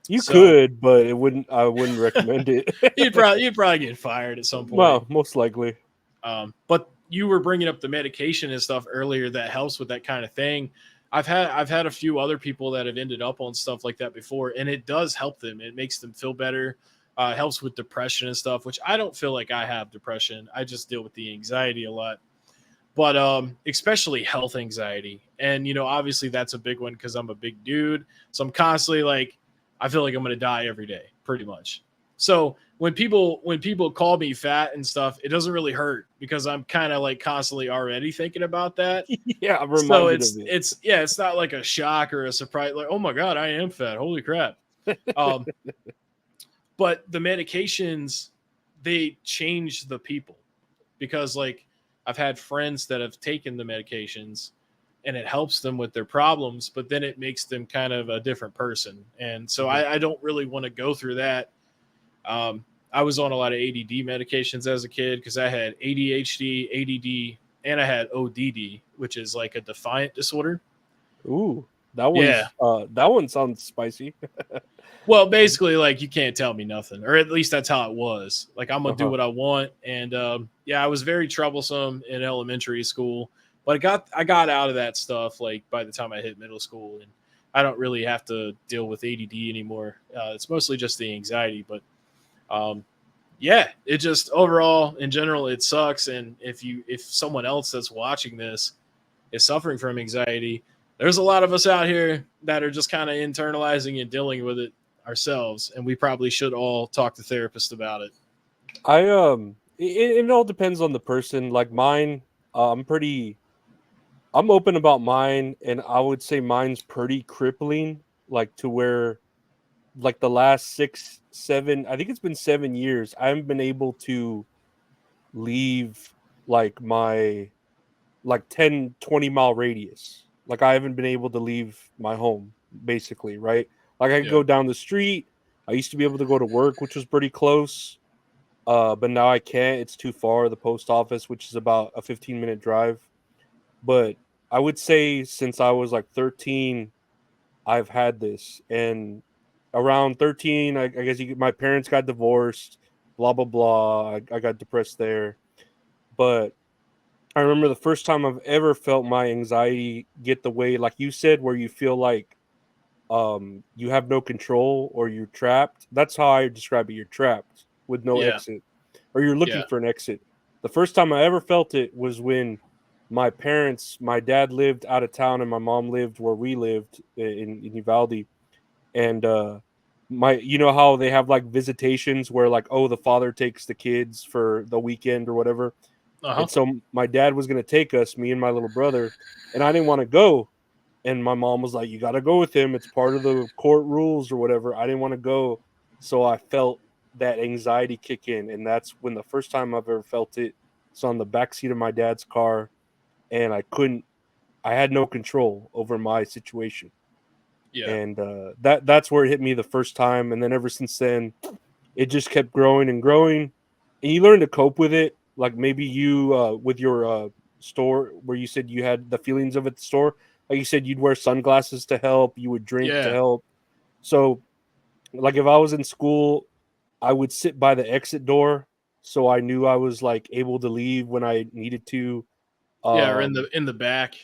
You So could, but it wouldn't. I wouldn't recommend it. you'd probably get fired at some point. Well, most likely. But you were bringing up the medication and stuff earlier that helps with that kind of thing. I've had a few other people that have ended up on stuff like that before, and it does help them. It makes them feel better. Helps with depression and stuff, which I don't feel like I have depression. I just deal with the anxiety a lot, but especially health anxiety. And obviously that's a big one because I'm a big dude, so I'm constantly like, I feel like I'm gonna die every day pretty much. So when people call me fat and stuff, it doesn't really hurt because I'm kind of like constantly already thinking about that. Yeah, I'm So reminded it's of it. it's yeah, it's not like a shock or a surprise, like, oh my god, I am fat, holy crap. um but the medications, they change the people, because like I've had friends that have taken the medications and it helps them with their problems, but then it makes them kind of a different person. And so Mhm. I don't really want to go through that. I was on a lot of ADD medications as a kid because I had ADHD, ADD, and I had ODD, which is like a defiant disorder. Ooh, Yeah. that one sounds spicy. Well, basically, like you can't tell me nothing, or at least that's how it was. Like I'm gonna do Uh-huh. what I want, and yeah, I was very troublesome in elementary school, but I got out of that stuff like by the time I hit middle school, and I don't really have to deal with ADD anymore. It's mostly just the anxiety, but um, yeah, it just overall in general it sucks. And if someone else that's watching this is suffering from anxiety, there's a lot of us out here that are just kind of internalizing and dealing with it ourselves, and we probably should all talk to therapists about it. It all depends on the person. Like mine, I'm open about mine, and I would say mine's pretty crippling. Like to where, like the last 6, 7, I think it's been 7 years, I haven't been able to leave. like my like 10-20 mile radius. Like I haven't been able to leave my home basically, right? Like I could Yeah. go down the street. I used to be able to go to work, which was pretty close. But now I can't. It's too far. The post office, which is about a 15-minute drive. But I would say since I was like 13, I've had this. And around 13, I guess my parents got divorced, blah, blah, blah. I got depressed there. But I remember the first time I've ever felt my anxiety get the way, like you said, where you feel like you have no control or you're trapped. That's how I describe it. You're trapped with no Yeah. exit, or you're looking Yeah. for an exit. The first time I ever felt it was when my dad lived out of town and my mom lived where we lived in Uvalde. And you know how they have like visitations where like, oh, the father takes the kids for the weekend or whatever. Uh-huh. And so my dad was going to take us, me and my little brother, and I didn't want to go. And my mom was like, "You got to go with him. It's part of the court rules or whatever." I didn't want to go, so I felt that anxiety kick in, and that's when the first time I've ever felt it. It's on the back seat of my dad's car, and I couldn't. I had no control over my situation, Yeah. and that's where it hit me the first time. And then ever since then, it just kept growing and growing, and you learn to cope with it. Like maybe you with your store where you said you had the feelings of at the store. Like you said, you'd wear sunglasses to help. You would drink to Yeah. help. So, like if I was in school, I would sit by the exit door, so I knew I was like able to leave when I needed to. Yeah. Or Um, in the back.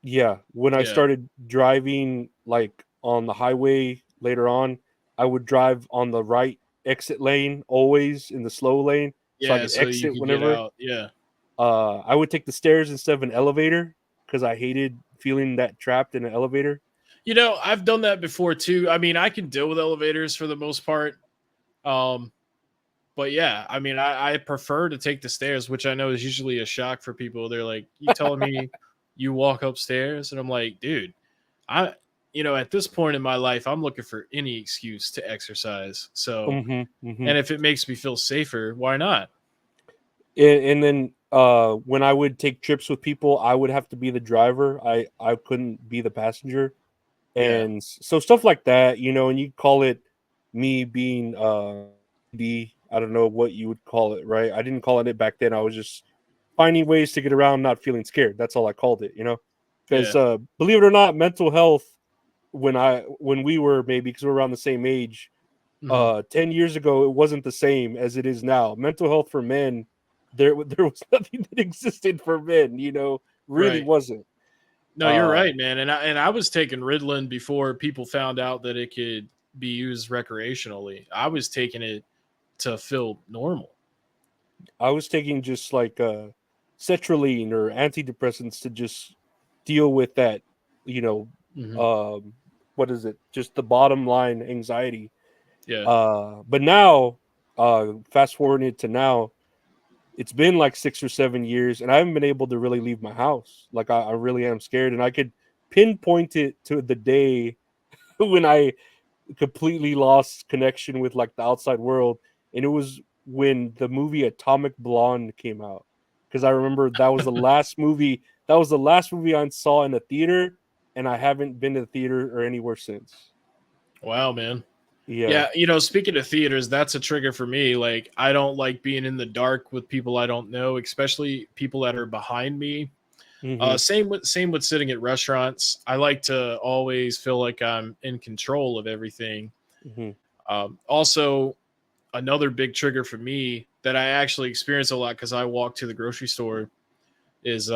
yeah, when I Yeah. started driving like on the highway later on, I would drive on the right exit lane always in the slow lane so I Yeah. could So you exit could get whenever. out. Yeah. I would take the stairs instead of an elevator because I hated feeling that trapped in an elevator. You know, I've done that before too. I mean, I can deal with elevators for the most part. Um, but yeah, I mean, I prefer to take the stairs, which I know is usually a shock for people. They're like, "You telling me you walk upstairs?" And I'm like, "Dude, I, at this point in my life, I'm looking for any excuse to exercise. So, Hmm. Hmm. and if it makes me feel safer, why not?" And then when I would take trips with people, I would have to be the driver. I couldn't be the passenger, Yeah, and so stuff like that, and you call it me being ADD. I don't know what you would call it, right? I didn't call it back then. I was just finding ways to get around, not feeling scared. That's all I called it. Because yeah, believe it or not, mental health when we were maybe because we're around the same age, hmm 10 years ago, it wasn't the same as it is now. Mental health for men, there was nothing that existed for men. Really right. wasn't. No, you're Uh, right, man. And I was taking Ritalin before people found out that it could be used recreationally. I was taking it to feel normal. I was taking just like sertraline or antidepressants to just deal with that, you know, Hmm um, what is it? Just the bottom line anxiety. Yeah, But now, fast forwarding it to now, it's been like 6 or 7 years, and I haven't been able to really leave my house. Like I really am scared, and I could pinpoint it to the day when I completely lost connection with like the outside world, and it was when the movie Atomic Blonde came out. Because I remember that was the last movie. That was the last movie I saw in a theater, and I haven't been to the theater or anywhere since. wow, man. Yeah. Yeah, speaking of theaters, that's a trigger for me. Like, I don't like being in the dark with people I don't know, especially people that are behind me. Hmm. Same with sitting at restaurants. I like to always feel like I'm in control of everything. Hmm. Also, another big trigger for me that I actually experience a lot because I walk to the grocery store is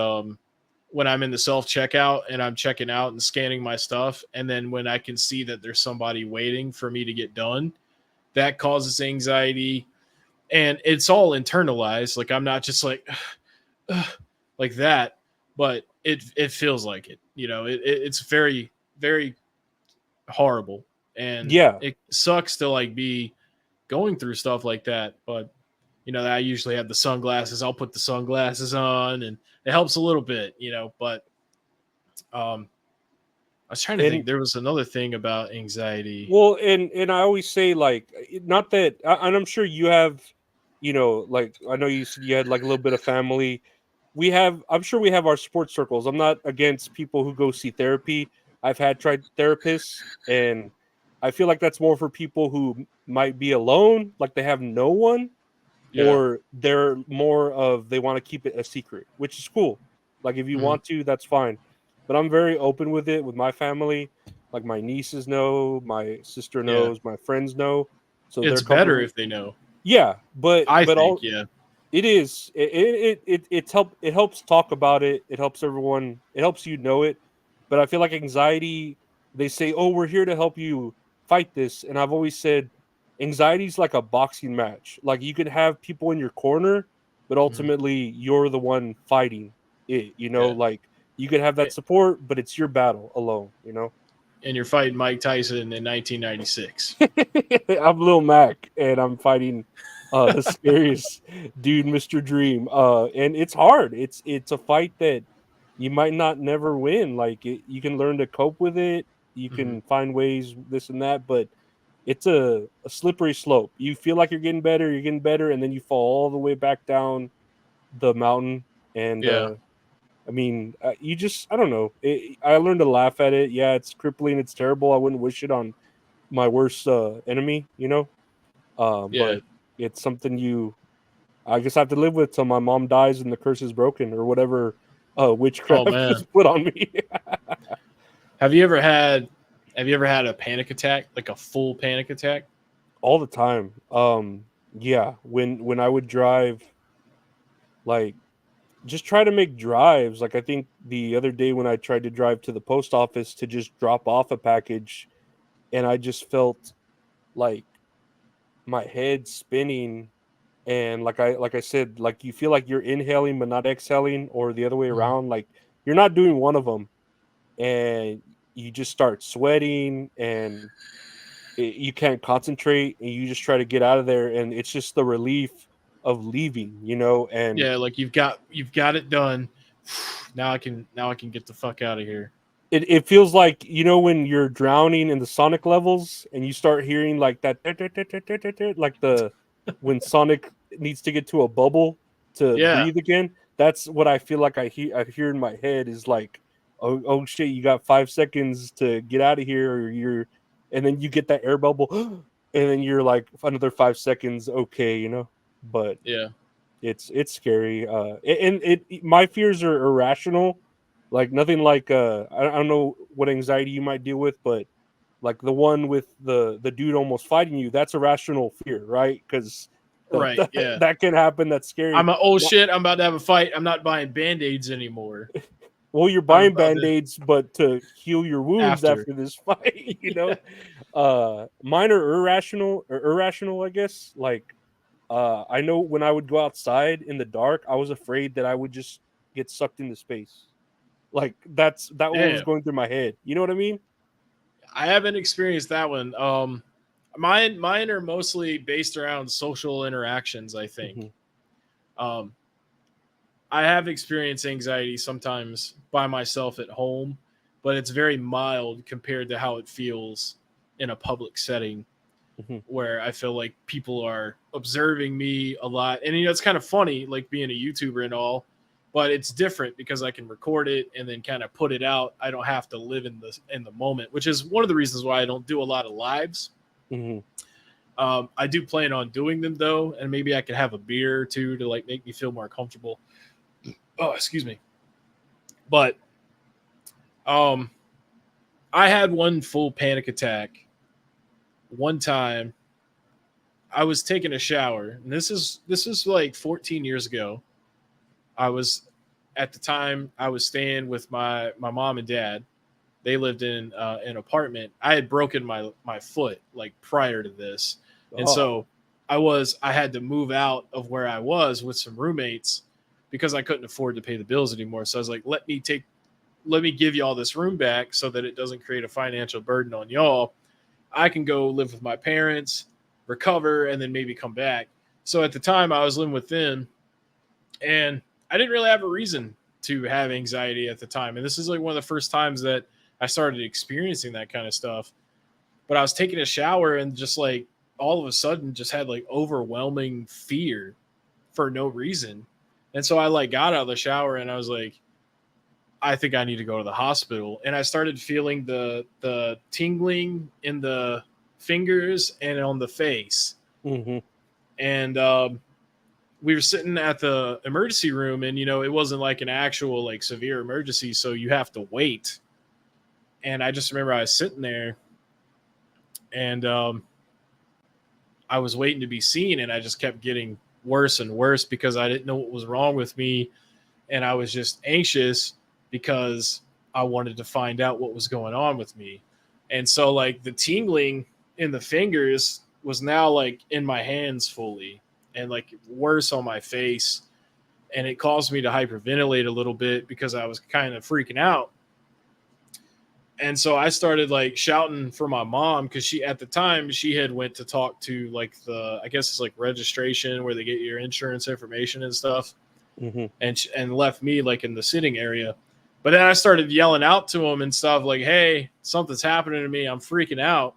when I'm in the self checkout and I'm checking out and scanning my stuff, and then when I can see that there's somebody waiting for me to get done, that causes anxiety, and it's all internalized. Like I'm not just like like that, but it feels like it. It's very very horrible, and Yeah. it sucks to like be going through stuff like that. But I usually have the sunglasses. I'll put the sunglasses on, and it helps a little bit. But um, I was trying to think. And There was another thing about anxiety. well, and I always say like not that, and I'm sure you have, like I know you said you had like a little bit of family. I'm sure we have our support circles. I'm not against people who go see therapy. I've tried therapists, and I feel like that's more for people who might be alone, like they have no one, Yeah. or they're more of they want to keep it a secret, which is cool. Like if you Mhm. want to, that's fine. But I'm very open with it with my family. Like my nieces know, my sister Yeah. knows, my friends know. So they're It's better comfortable. if they know. Yeah, I but think, all yeah. it is. It helps talk about it. It helps everyone. It helps you know it. But I feel like anxiety. They say, "Oh, we're here to help you fight this," and I've always said, anxiety is like a boxing match. Like you can have people in your corner, but Mhm. ultimately you're the one fighting it. Yeah. Like you could have that A- support, but it's your battle alone. And you're fighting Mike Tyson in 1996. I'm Lil Mac, and I'm fighting the scariest dude, Mr. Dream. And it's hard. It's a fight that you might not never win. Like you can learn to cope with it. You Mhm. can find ways, this and that, but it's a slippery slope. You feel like you're getting better, and then you fall all the way back down the mountain. And Yeah. I mean, you just I don't know. I learned to laugh at it. Yeah, it's crippling. It's terrible. I wouldn't wish it on my worst enemy. Yeah. But it's something I guess I have to live with till my mom dies and the curse is broken or whatever Oh witchcraft is man. put on me. Have you ever had a panic attack, like a full panic attack? All the time. Yeah, when I would drive, like, just try to make drives. Like I think the other day when I tried to drive to the post office to just drop off a package, and I just felt like my head spinning, and like I said, like you feel like you're inhaling but not exhaling, or the other way Mhm. around, like you're not doing one of them, and you just start sweating, and you can't concentrate, and you just try to get out of there, and it's just the relief of leaving. And Yeah, like you've got it done. Now I can get the fuck out of here. it feels like when you're drowning in the Sonic levels and you start hearing like that like the when Sonic needs to get to a bubble to Yeah. breathe again. That's what I feel like I hear in my head is like, oh shit, you got 5 seconds to get out of here, or and then you get that air bubble, and then you're like another 5 seconds, okay. But Yeah. it's scary. And my fears are irrational, like nothing like I don't know what anxiety you might deal with, but like the one with the dude almost fighting you, that's a rational fear, right? Because that, Right. that Yeah. that can happen. That's scary. I'm a oh shit, I'm about to have a fight. I'm not buying band-aids anymore. Well, you're I'm buying about to band-aids, but to heal your wounds after. after this fight, Yeah. mine are irrational, I guess. Like, I know when I would go outside in the dark, I was afraid that I would just get sucked into space. Like that what was Damn. going through my head. You know what I mean? I haven't experienced that one. Mine are mostly based around social interactions, I think. Mhm, Um I have experienced anxiety sometimes by myself at home, but it's very mild compared to how it feels in a public setting mhm, where I feel like people are observing me a lot. And it's kind of funny, like being a YouTuber and all, but it's different because I can record it and then kind of put it out. I don't have to live in the moment, which is one of the reasons why I don't do a lot of lives. mhm. I do plan on doing them though, and maybe I could have a beer or two to like make me feel more comfortable. Oh, excuse me. But um, I had one full panic attack one time. I was taking a shower, and this is like 14 years ago. I was at the time I was staying with my mom and dad. They lived in an apartment. I had broken my foot like prior to this, and Oh, so I had to move out of where I was with some roommates because I couldn't afford to pay the bills anymore. So I was like, let me give y'all this room back so that it doesn't create a financial burden on y'all. I can go live with my parents, recover, and then maybe come back. So at the time, I was living with them, and I didn't really have a reason to have anxiety at the time. And this is like one of the first times that I started experiencing that kind of stuff. But I was taking a shower and just like all of a sudden just had like overwhelming fear for no reason. And so I like got out of the shower and I was like, I think I need to go to the hospital. And I started feeling the tingling in the fingers and on the face. Mm-hmm. And we were sitting at the emergency room, and it wasn't like an actual like severe emergency, so you have to wait. And I just remember I was sitting there, and I was waiting to be seen, and I just kept getting worse and worse because I didn't know what was wrong with me, and I was just anxious because I wanted to find out what was going on with me. And so like the tingling in the fingers was now like in my hands fully, and like worse on my face, and it caused me to hyperventilate a little bit because I was kind of freaking out. And so I started like shouting for my mom because she at the time she had went to talk to like the, I guess it's like registration where they get your insurance information and stuff, Mm-hmm. and left me like in the sitting area. But then I started yelling out to him and stuff like, "Hey, something's happening to me. I'm freaking out."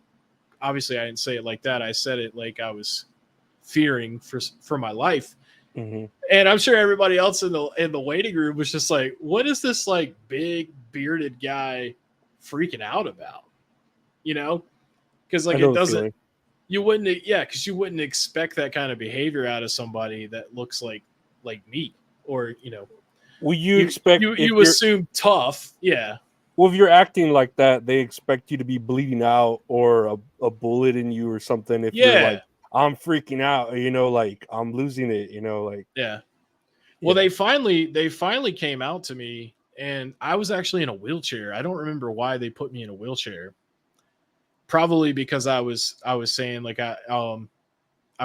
Obviously, I didn't say it like that. I said it like I was fearing for my life. Mm-hmm. And I'm sure everybody else in the waiting room was just like, "What is this like big bearded guy freaking out about?" You know, because I like know it the doesn't. feeling. You wouldn't, yeah, because you wouldn't expect that kind of behavior out of somebody that looks like me, or Will you you expect you you assume tough, yeah, if you're acting like that, they expect you to be bleeding out or a bullet in you or something? If you're yeah, like, I'm freaking out, like I'm losing it, like, yeah. Well, yeah. they finally came out to me, and I was actually in a wheelchair. I don't remember why they put me in a wheelchair. Probably because I was saying like I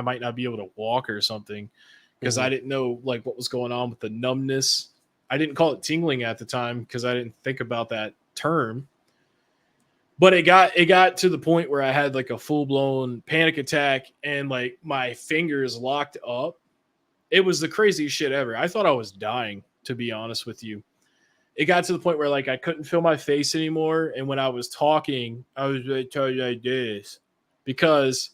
might not be able to walk or something, because Mm-hmm. I didn't know like what was going on with the numbness. I didn't call it tingling at the time because I didn't think about that term. But it got to the point where I had like a full blown panic attack, and like my fingers locked up. It was the craziest shit ever. I thought I was dying, to be honest with you. It got to the point where like I couldn't feel my face anymore, and when I was talking, I was like this because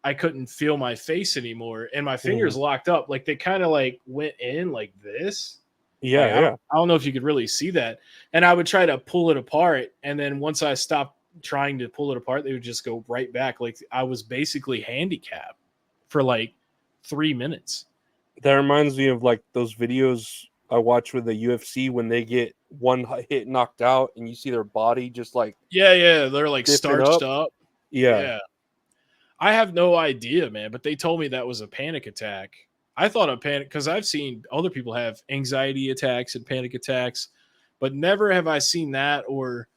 I couldn't feel my face anymore, and my Mm-hmm. fingers locked up. Like they kind of like went in like this. Like Yeah, I don't, yeah. I don't know if you could really see that. And I would try to pull it apart, and then once I stopped trying to pull it apart, they would just go right back. Like I was basically handicapped for like 3 minutes. That reminds me of like those videos I watch with the UFC when they get one hit knocked out and you see their body just like Yeah, yeah, they're like stiffen starched up. up. Yeah. Yeah, I have no idea, man. But they told me that was a panic attack. I thought a panic because I've seen other people have anxiety attacks and panic attacks, but never have I seen that or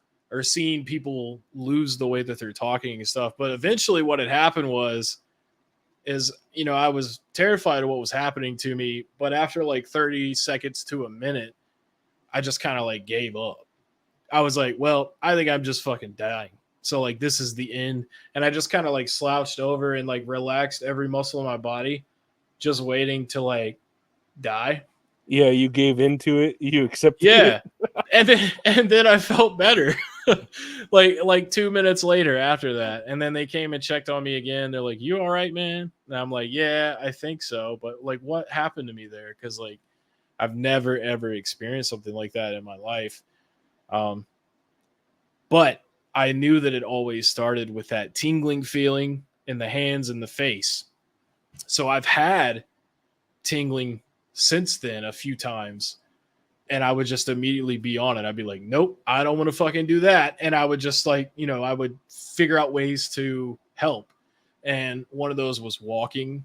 seen people lose the way that they're talking and stuff. But eventually, what had happened was is I was terrified of what was happening to me, but after like 30 seconds to a minute, I just kind of like gave up. I was like, well, I think I'm just fucking dying. So like this is the end. And I just kind of like slouched over and like relaxed every muscle in my body, just waiting to like die. Yeah, you gave into it. You accepted it. Yeah. And then I felt better. like 2 minutes later after that. And then they came and checked on me again. They're like, "You all right, man?" And I'm like, "Yeah, I think so." But like what happened to me there? Because like I've never ever experienced something like that in my life. Um, But I knew that it always started with that tingling feeling in the hands and the face. So I've had tingling since then a few times, and I would just immediately be on it. I'd be like, "Nope, I don't want to fucking do that." And I would just like, I would figure out ways to help. And one of those was walking,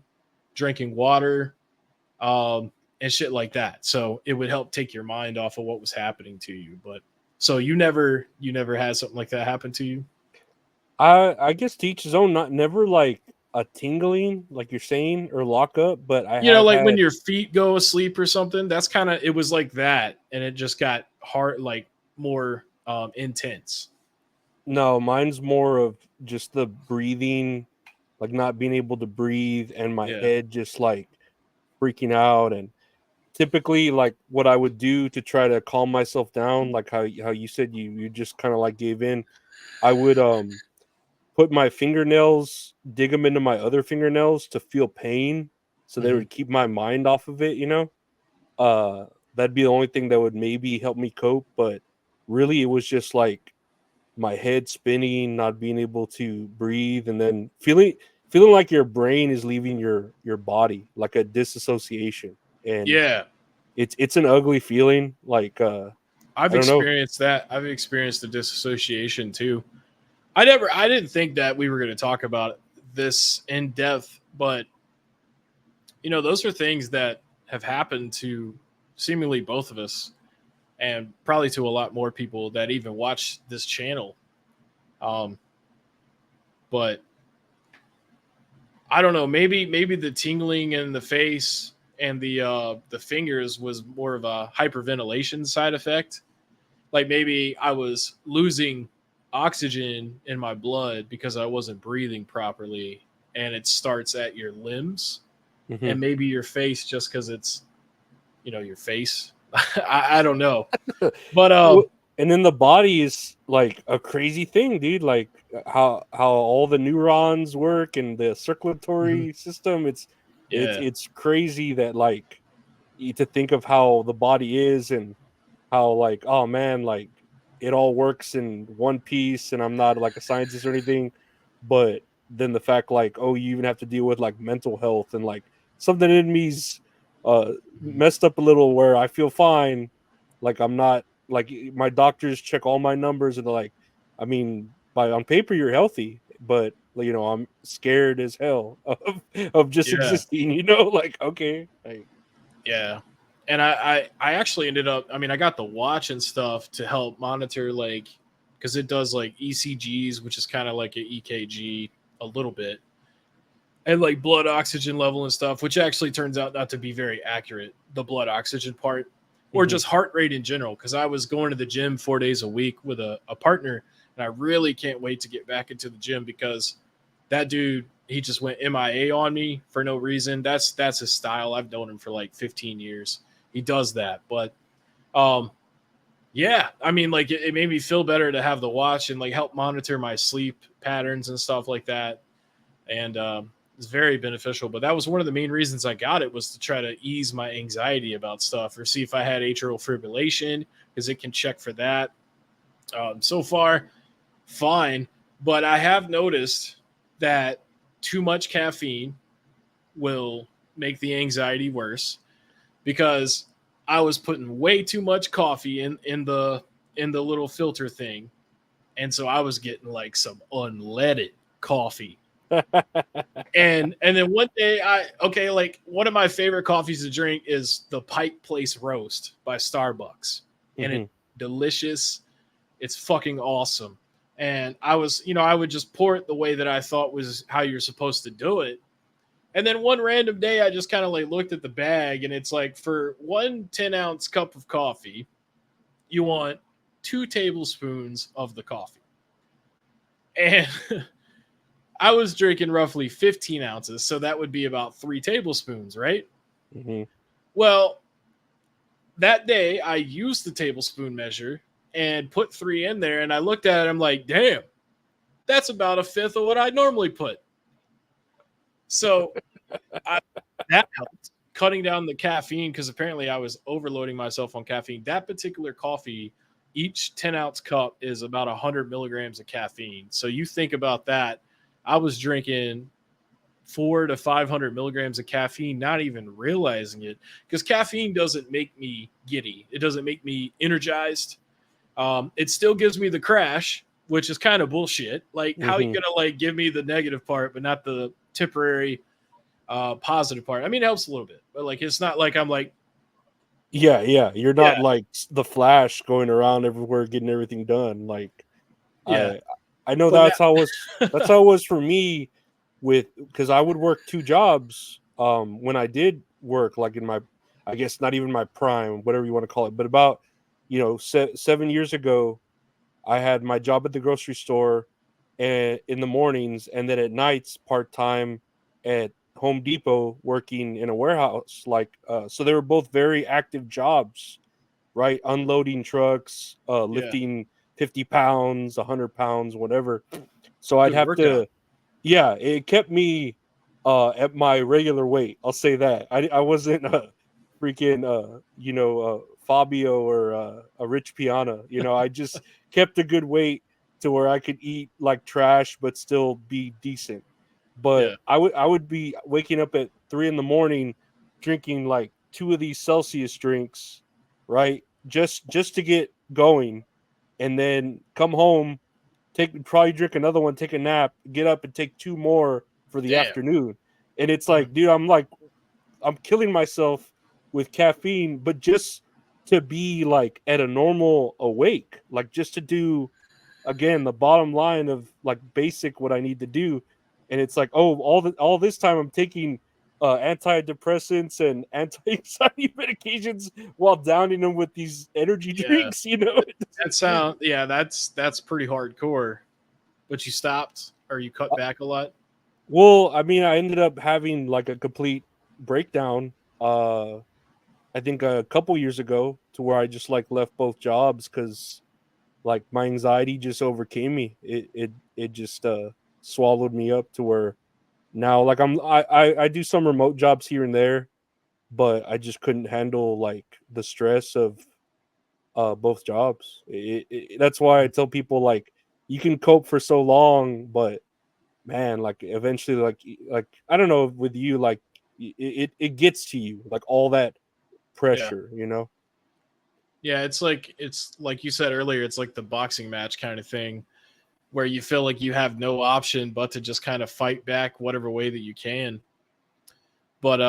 drinking water, and shit like that. So it would help take your mind off of what was happening to you. But so you never had something like that happen to you? I guess to each his own. Not never like a tingling, like you're saying, or lock up, but I have Like when had your feet go asleep or something, that's kind of, it was like that. And it just got hard, like more intense. no. Mine's more of just the breathing, like not being able to breathe, and my Yeah. head just like freaking out. And typically, like what I would do to try to calm myself down, like how you said you just kind of like gave in. I would put my fingernails, dig them into my other fingernails to feel pain, so they Hmm. would keep my mind off of it. that'd be the only thing that would maybe help me cope. But really, it was just like my head spinning, not being able to breathe, and then feeling like your brain is leaving your body, like a disassociation. And Yeah, it's an ugly feeling. Like I've I don't know. experienced that. I've experienced the disassociation too. I didn't think that we were going to talk about this in depth, but those are things that have happened to seemingly both of us, and probably to a lot more people that even watch this channel. Um, but I don't know. Maybe the tingling in the face and the fingers was more of a hyperventilation side effect. Like maybe I was losing oxygen in my blood because I wasn't breathing properly, and it starts at your limbs Mhm. and maybe your face just because it's your face. I don't know, but Well, and then the body is like a crazy thing, dude. Like how all the neurons work and the mhm. circulatory system. It's Yeah, it's crazy that like to think of how the body is and how like oh man like it all works in one piece. And I'm not like a scientist or anything, but then the fact like oh you even have to deal with like mental health and like something in me's mhm. messed up a little where I feel fine, like I'm not like my doctors check all my numbers and they're like I mean by on paper you're healthy, but I'm scared as hell of just Yeah, existing, like okay like yeah. And I actually ended up. I mean, I got the watch and stuff to help monitor like because it does like ECGs, which is kind of like an EKG a little bit, and like blood oxygen level and stuff, which actually turns out not to be very accurate, the blood oxygen part, or mhm. just heart rate in general. Because I was going to the gym 4 days a week with a partner, and I really can't wait to get back into the gym because that dude, he just went MIA on me for no reason. That's his style. I've known him for like 15 years. He does that, but um, yeah, I mean, like it made me feel better to have the watch and like help monitor my sleep patterns and stuff like that, and it's very beneficial. But that was one of the main reasons I got it, was to try to ease my anxiety about stuff or see if I had atrial fibrillation, because it can check for that. So far, fine, but I have noticed that too much caffeine will make the anxiety worse, because I was putting way too much coffee in the little filter thing, and so I was getting like some unleaded coffee. And then one day, like one of my favorite coffees to drink is the Pike Place Roast by Starbucks, and it's Mhm. delicious. It's fucking awesome. And I would just pour it the way that I thought was how you're supposed to do it. And then one random day, I just kind of like looked at the bag, and it's like for one 10-ounce cup of coffee, you want 2 tablespoons of the coffee. And I was drinking roughly 15 ounces, so that would be about 3 tablespoons, right? Mhm. Well, that day I used the tablespoon measure and put 3 in there, and I looked at it, I'm like, damn, that's about a fifth of what I normally put. So I, that helped cutting down the caffeine, because apparently I was overloading myself on caffeine. That particular coffee, each 10-ounce cup is about 100 milligrams of caffeine. So you think about that. I was drinking 400 to 500 milligrams of caffeine, not even realizing it, because caffeine doesn't make me giddy. It doesn't make me energized. It still gives me the crash, which is kind of bullshit. Like, how are you Mhm. gonna like give me the negative part, but not the temporary positive part? I mean, it helps a little bit, but like, it's not like I'm like, Yeah, yeah. You're yeah, not like the Flash going around everywhere getting everything done. Like yeah. I know But that's now, how it was for me with because I would work two jobs when I did work like in my I guess not even my prime, whatever you want to call it, but about 7 years ago I had my job at the grocery store and in the mornings and then at nights part-time at Home Depot working in a warehouse like so they were both very active jobs, right? Unloading trucks, yeah, lifting 50 pounds, 100 pounds, whatever. So I'd good have workout. to, yeah, it kept me at my regular weight. I'll say that. I wasn't freaking Fabio or a Rich Piana. I just kept a good weight to where I could eat like trash but still be decent. But Yeah. I would be waking up at 3 in the morning, drinking like two of these Celsius drinks, right? Just to get going, and then come home, probably drink another one, take a nap, get up and take two more for the Damn. afternoon. And it's Mhm. like, dude, I'm killing myself with caffeine, but just to be like at a normal awake, like just to do again the bottom line of like basic what I need to do. And it's like, oh, all this time I'm taking antidepressants and anti-anxiety medications while downing them with these energy Yeah. drinks. It That doesn't. sound yeah, that's pretty hardcore. But you stopped or you cut back a lot? Well, I mean, I ended up having like a complete breakdown. I think a couple years ago, to where I just like left both jobs because like my anxiety just overcame me. It just swallowed me up to where now like I do some remote jobs here and there, but I just couldn't handle like the stress of both jobs. That's why I tell people like you can cope for so long, but man, like eventually, like I don't know with you, like it gets to you, like all that Yeah. pressure. Yeah, it's like you said earlier, it's like the boxing match kind of thing where you feel like you have no option but to just kind of fight back whatever way that you can. But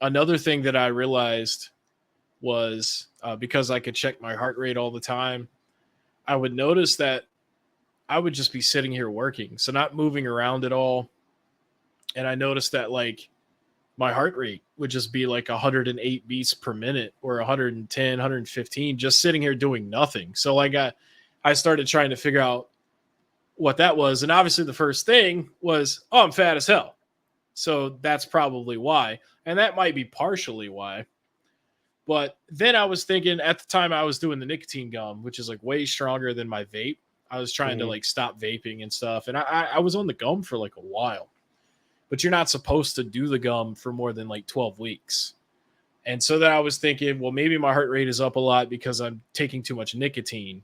another thing that I realized was because I could check my heart rate all the time, I would notice that I would just be sitting here working, so not moving around at all. And I noticed that like my heart rate would just be like 108 beats per minute or 110, 115, just sitting here doing nothing. So like I started trying to figure out what that was. And obviously the first thing was, oh, I'm fat as hell. So that's probably why. And that might be partially why. But then I was thinking at the time I was doing the nicotine gum, which is like way stronger than my vape. I was trying to Hmm. like stop vaping and stuff. And I was on the gum for like a while, but you're not supposed to do the gum for more than like 12 weeks. And so then I was thinking, well, maybe my heart rate is up a lot because I'm taking too much nicotine.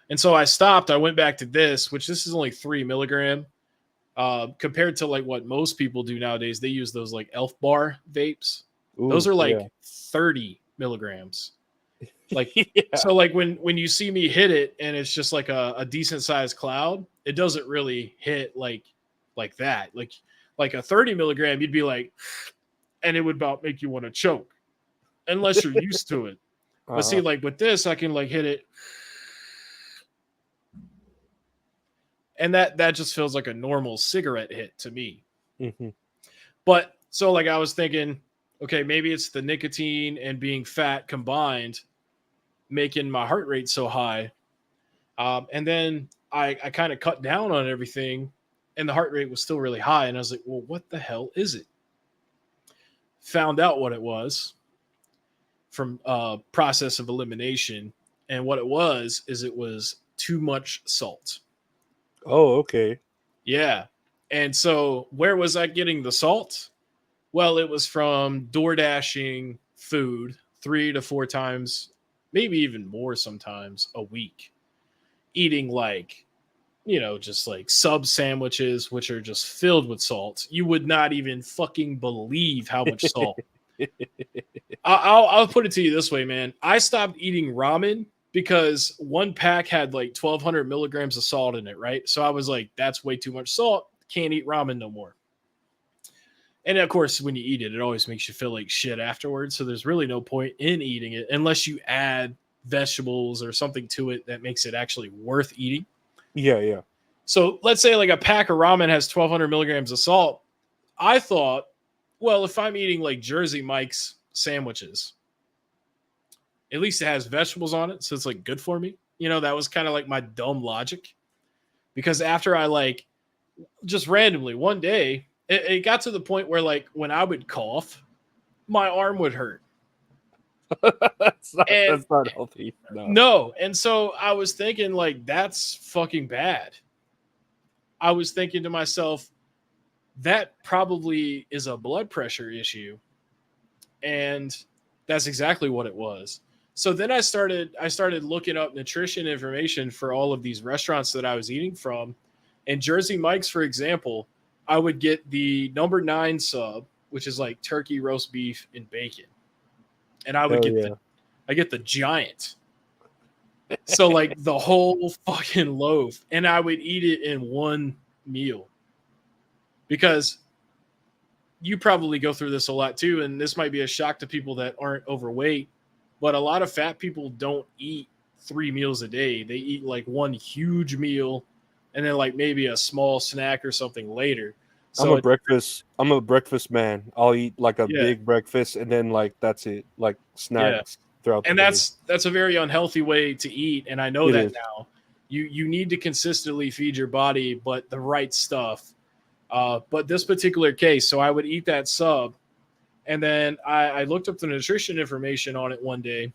And so I stopped. I went back to this, which this is only 3 milligram. Compared to like what most people do nowadays, they use those like Elf Bar vapes. Those Ooh, are yeah. like 30 milligrams. Like Yeah. so, like when you see me hit it and it's just like a decent sized cloud, it doesn't really hit like that. Like a 30 milligram, you'd be like, and it would about make you want to choke unless you're used to it. But see, Uh-huh. like with this, I can like hit it, and that just feels like a normal cigarette hit to me. Hmm. But so like I was thinking, okay, maybe it's the nicotine and being fat combined making my heart rate so high. And then I kind of cut down on everything, and the heart rate was still really high. And I was like, well, what the hell is it? Found out what it was from process of elimination. And what it was is it was too much salt. Oh, okay. Yeah. And so where was I getting the salt? Well, it was from door dashing food 3 to 4 times, maybe even more sometimes a week. Eating like, just like sub sandwiches, which are just filled with salt. You would not even fucking believe how much salt. I'll put it to you this way, man. I stopped eating ramen because one pack had like 1,200 milligrams of salt in it, right? So I was like, that's way too much salt. Can't eat ramen no more. And of course, when you eat it, it always makes you feel like shit afterwards. So there's really no point in eating it unless you add vegetables or something to it that makes it actually worth eating. Yeah, yeah. So let's say like a pack of ramen has 1,200 milligrams of salt. I thought, well, if I'm eating like Jersey Mike's sandwiches, at least it has vegetables on it. So it's like good for me. That was kind of like my dumb logic. Because after I like just randomly one day, it got to the point where like when I would cough, my arm would hurt. that's not And that's not healthy. No. no. And so I was thinking, like, that's fucking bad. I was thinking to myself, that probably is a blood pressure issue. And that's exactly what it was. So then I started looking up nutrition information for all of these restaurants that I was eating from. And Jersey Mike's, for example, I would get the number 9 sub, which is like turkey, roast beef, and bacon. And Hell yeah. I get the giant. So like the whole fucking loaf, and I would eat it in one meal. Because you probably go through this a lot too, and this might be a shock to people that aren't overweight, but a lot of fat people don't eat 3 meals a day. They eat like one huge meal and then like maybe a small snack or something later. I'm So a breakfast man. I'll eat like a yeah, big breakfast and then like that's it. Like yeah. snacks throughout the And day. that's a very unhealthy way to eat, and I know It that is. now. You need to consistently feed your body, but the right stuff. But this particular case, so I would eat that sub, and then I looked up the nutrition information on it one day.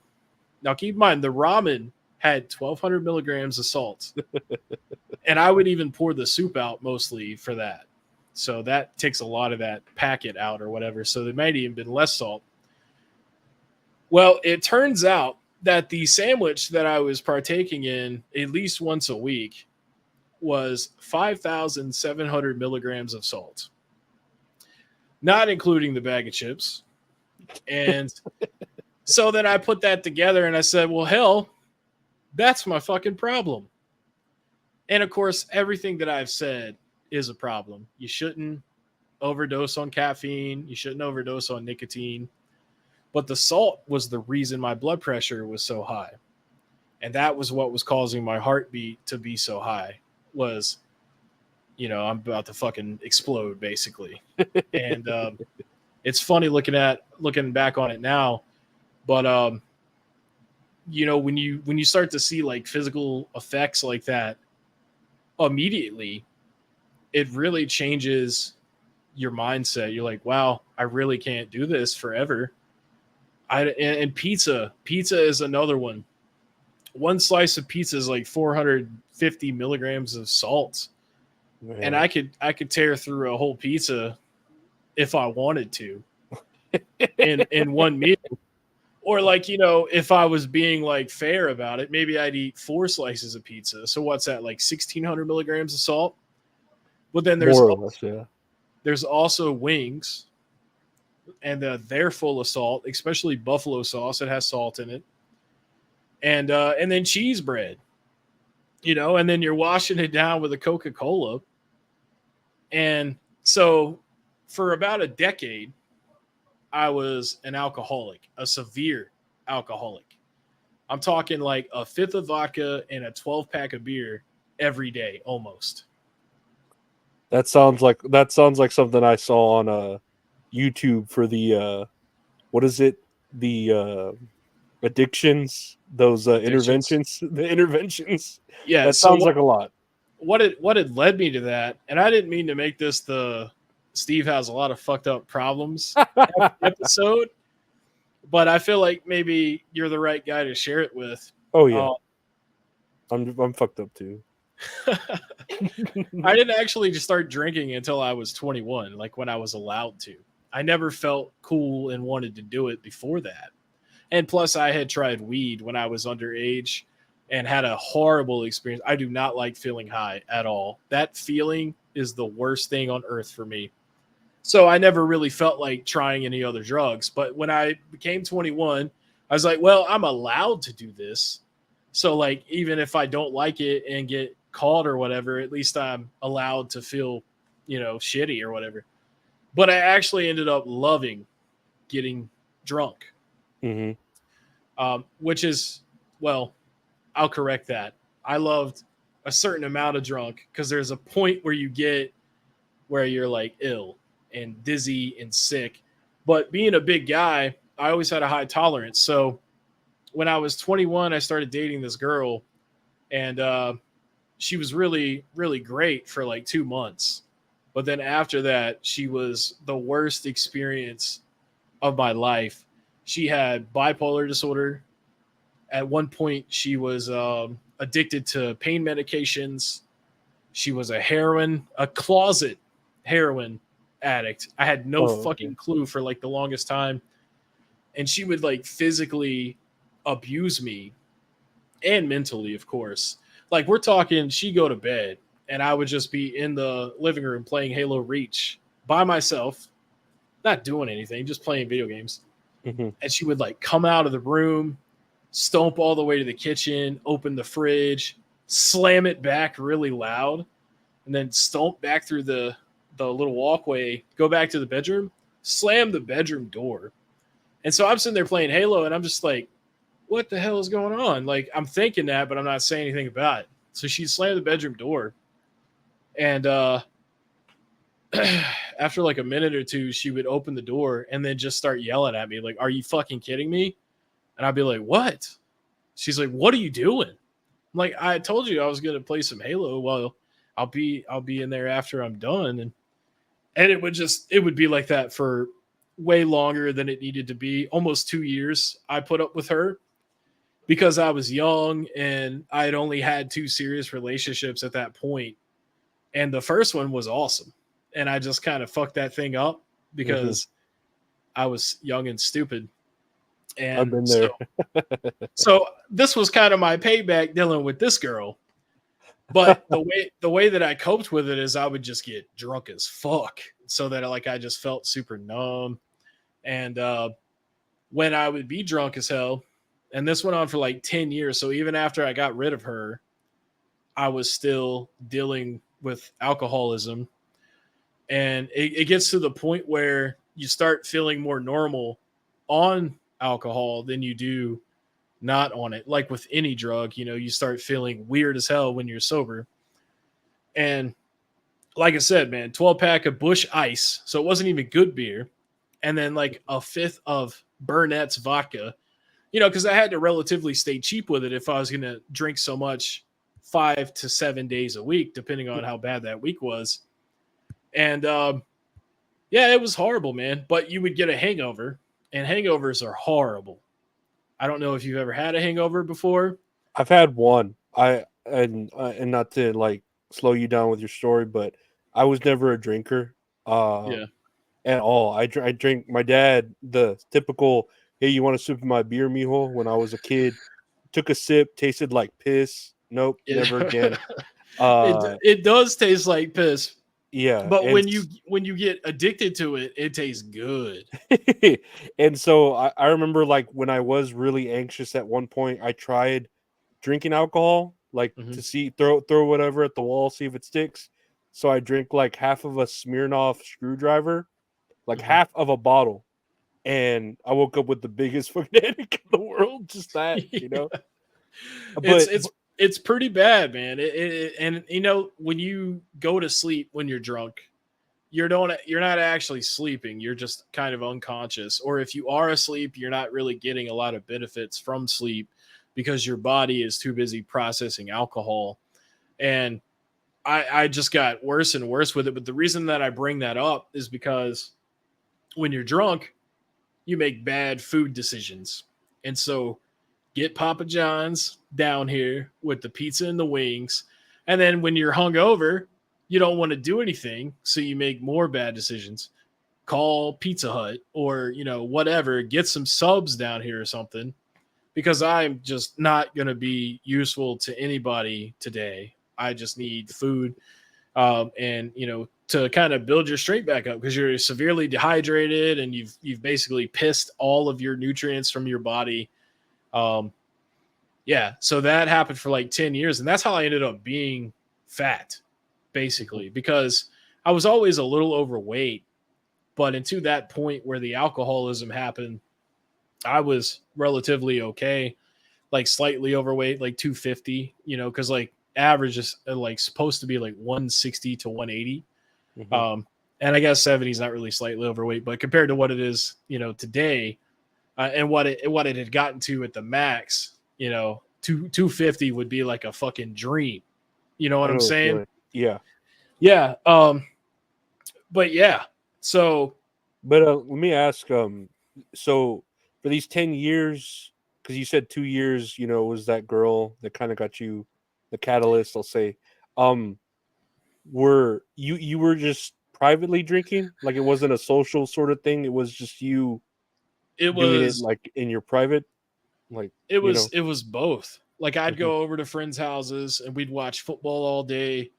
Now, keep in mind, the ramen had 1,200 milligrams of salt, and I would even pour the soup out mostly for that. So that takes a lot of that packet out or whatever. So there might even been less salt. Well, it turns out that the sandwich that I was partaking in at least once a week was 5,700 milligrams of salt, not including the bag of chips. And so then I put that together and I said, well, hell, that's my fucking problem. And of course, everything that I've said is a problem. You shouldn't overdose on caffeine, you shouldn't overdose on nicotine. But the salt was the reason my blood pressure was so high. And that was what was causing my heartbeat to be so high was, I'm about to fucking explode basically. And it's funny looking back on it now, but when you start to see like physical effects like that immediately, it really changes your mindset. You're like, wow, I really can't do this forever. And pizza is another one. One slice of pizza is like 450 milligrams of salt, and Man. I could tear through a whole pizza if I wanted to in one meal. Or like, if I was being like fair about it, maybe I'd eat 4 slices of pizza. So what's that, like 1,600 milligrams of salt? But then More or less, yeah. there's also wings, and they're full of salt, especially buffalo sauce. It has salt in it, and then cheese bread, and then you're washing it down with a Coca-Cola. And so for about a decade, I was an alcoholic, a severe alcoholic. I'm talking like a fifth of vodka and a 12 pack of beer every day almost. That sounds like something I saw on YouTube for the what is it? The addictions, those Addictions. interventions, the interventions. Yeah. That So sounds like a lot. what had led me to that, and I didn't mean to make this the Steve has a lot of fucked up problems episode, but I feel like maybe you're the right guy to share it with. Oh yeah, Uh, I'm fucked up too. I didn't actually just start drinking until I was 21, like when I was allowed to. I never felt cool and wanted to do it before that. And plus, I had tried weed when I was underage and had a horrible experience. I do not like feeling high at all. That feeling is the worst thing on earth for me. So I never really felt like trying any other drugs. But when I became 21, I was like, well, I'm allowed to do this. So, like, even if I don't like it and get caught or whatever, at least I'm allowed to feel, shitty or whatever. But I actually ended up loving getting drunk, Mm-hmm. which is, well, I'll correct that. I loved a certain amount of drunk because there's a point where you get where you're like ill and dizzy and sick. But being a big guy, I always had a high tolerance. So when I was 21, I started dating this girl, and she was really, really great for like 2 months. But then after that, she was the worst experience of my life. She had bipolar disorder. At one point, she was addicted to pain medications. She was a closet heroin addict. I had no Oh, okay. fucking clue for like the longest time. and she would like physically abuse me and mentally, of course. Like we're talking, she'd go to bed and I would just be in the living room playing Halo Reach by myself, not doing anything, just playing video games. Hmm. And she would like come out of the room, stomp all the way to the kitchen, open the fridge, slam it back really loud, and then stomp back through the little walkway, go back to the bedroom, slam the bedroom door. And so I'm sitting there playing Halo, and I'm just like, what the hell is going on? Like I'm thinking that, but I'm not saying anything about it. So she slammed the bedroom door, and after like a minute or two, she would open the door and then just start yelling at me, like, "Are you fucking kidding me?" And I'd be like, "What?" She's like, "What are you doing?" I'm like, "I told you I was gonna play some Halo. Well, I'll be in there after I'm done." And it would be like that for way longer than it needed to be. Almost 2 years I put up with her because I was young and I had only had two serious relationships at that point. And the first one was awesome. And I just kind of fucked that thing up Hmm. because I was young and stupid. I've And been so there. so this was kind of my payback dealing with this girl. But the way that I coped with it is I would just get drunk as fuck so that like I just felt super numb. And when I would be drunk as hell, and this went on for like 10 years. So even after I got rid of her, I was still dealing with alcoholism. And it gets to the point where you start feeling more normal on alcohol than you do not on it. Like with any drug, you start feeling weird as hell when you're sober. And like I said, man, 12 pack of Bush Ice. So it wasn't even good beer. And then like a fifth of Burnett's vodka, because I had to relatively stay cheap with it if I was going to drink so much 5 to 7 days a week, depending on how bad that week was. And yeah, it was horrible, man. But you would get a hangover, and hangovers are horrible. I don't know if you've ever had a hangover before. I've had one. And not to like slow you down with your story, but I was never a drinker Yeah. at all. I drink my dad the typical. Hey, you want a sip of my beer, mijo? When I was a kid, took a sip, tasted like piss. Nope, It, never again. it Uh, it does taste like piss, yeah, but when you get addicted to it, it tastes good. and so I remember like when I was really anxious at one point, I tried drinking alcohol, like Hmm. to see throw whatever at the wall, see if it sticks. So I drink like half of a Smirnoff screwdriver, like Hmm. half of a bottle, and I woke up with the biggest fucking headache in the world. Just that. it's But it's it's pretty bad, man. And when you go to sleep when you're drunk, you're not actually sleeping. You're just kind of unconscious. Or if you are asleep, you're not really getting a lot of benefits from sleep because your body is too busy processing alcohol. And I just got worse and worse with it. But the reason that I bring that up is because when you're drunk, you make bad food decisions. And so get Papa John's down here with the pizza and the wings. And then when you're hungover, you don't want to do anything. So you make more bad decisions. Call Pizza Hut or, whatever, get some subs down here or something because I'm just not going to be useful to anybody today. I just need food and to kind of build your strength back up because you're severely dehydrated and you've basically pissed all of your nutrients from your body. Um, yeah, so that happened for like 10 years, and that's how I ended up being fat, basically, because I was always a little overweight, but into that point where the alcoholism happened, I was relatively okay, like slightly overweight, like 250, because like average is like supposed to be like 160 to 180. mhm. Um, and I guess 70 is not really slightly overweight, but compared to what it is, today, and what it had gotten to at the max, 250 would be like a fucking dream. You know I what I'm know the saying? feeling. Yeah, Yeah. But yeah. So but let me ask. So for these 10 years, because you said 2 years, was that girl that kind of got you the catalyst? I'll say. Um, were you were just privately drinking, like it wasn't a social sort of thing, it was just you It Doing it was like in your private, like, you know? it was both. Like I'd Mhm. go over to friends' houses and we'd watch football all day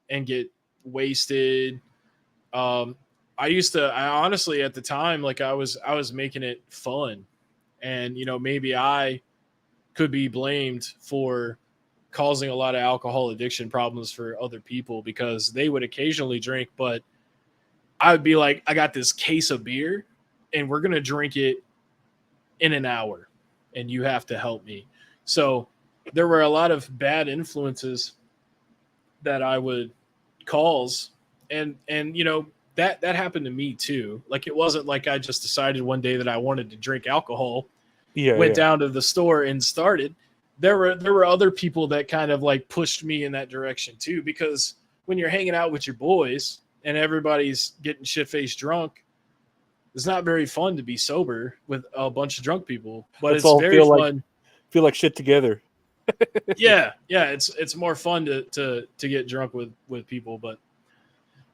and get wasted. Um, I honestly at the time, like I was making it fun, and maybe I could be blamed for causing a lot of alcohol addiction problems for other people because they would occasionally drink, but I would be like, I got this case of beer and we're gonna drink it in an hour, and you have to help me. So there were a lot of bad influences that I would cause, and that happened to me too. Like it wasn't like I just decided one day that I wanted to drink alcohol, Yeah, went yeah. down to the store and started. There were other people that kind of like pushed me in that direction too, because when you're hanging out with your boys and everybody's getting shit faced drunk, it's not very fun to be sober with a bunch of drunk people, but Let's it's all very fun. feel like shit together. Yeah, yeah, it's more fun to get drunk with people, but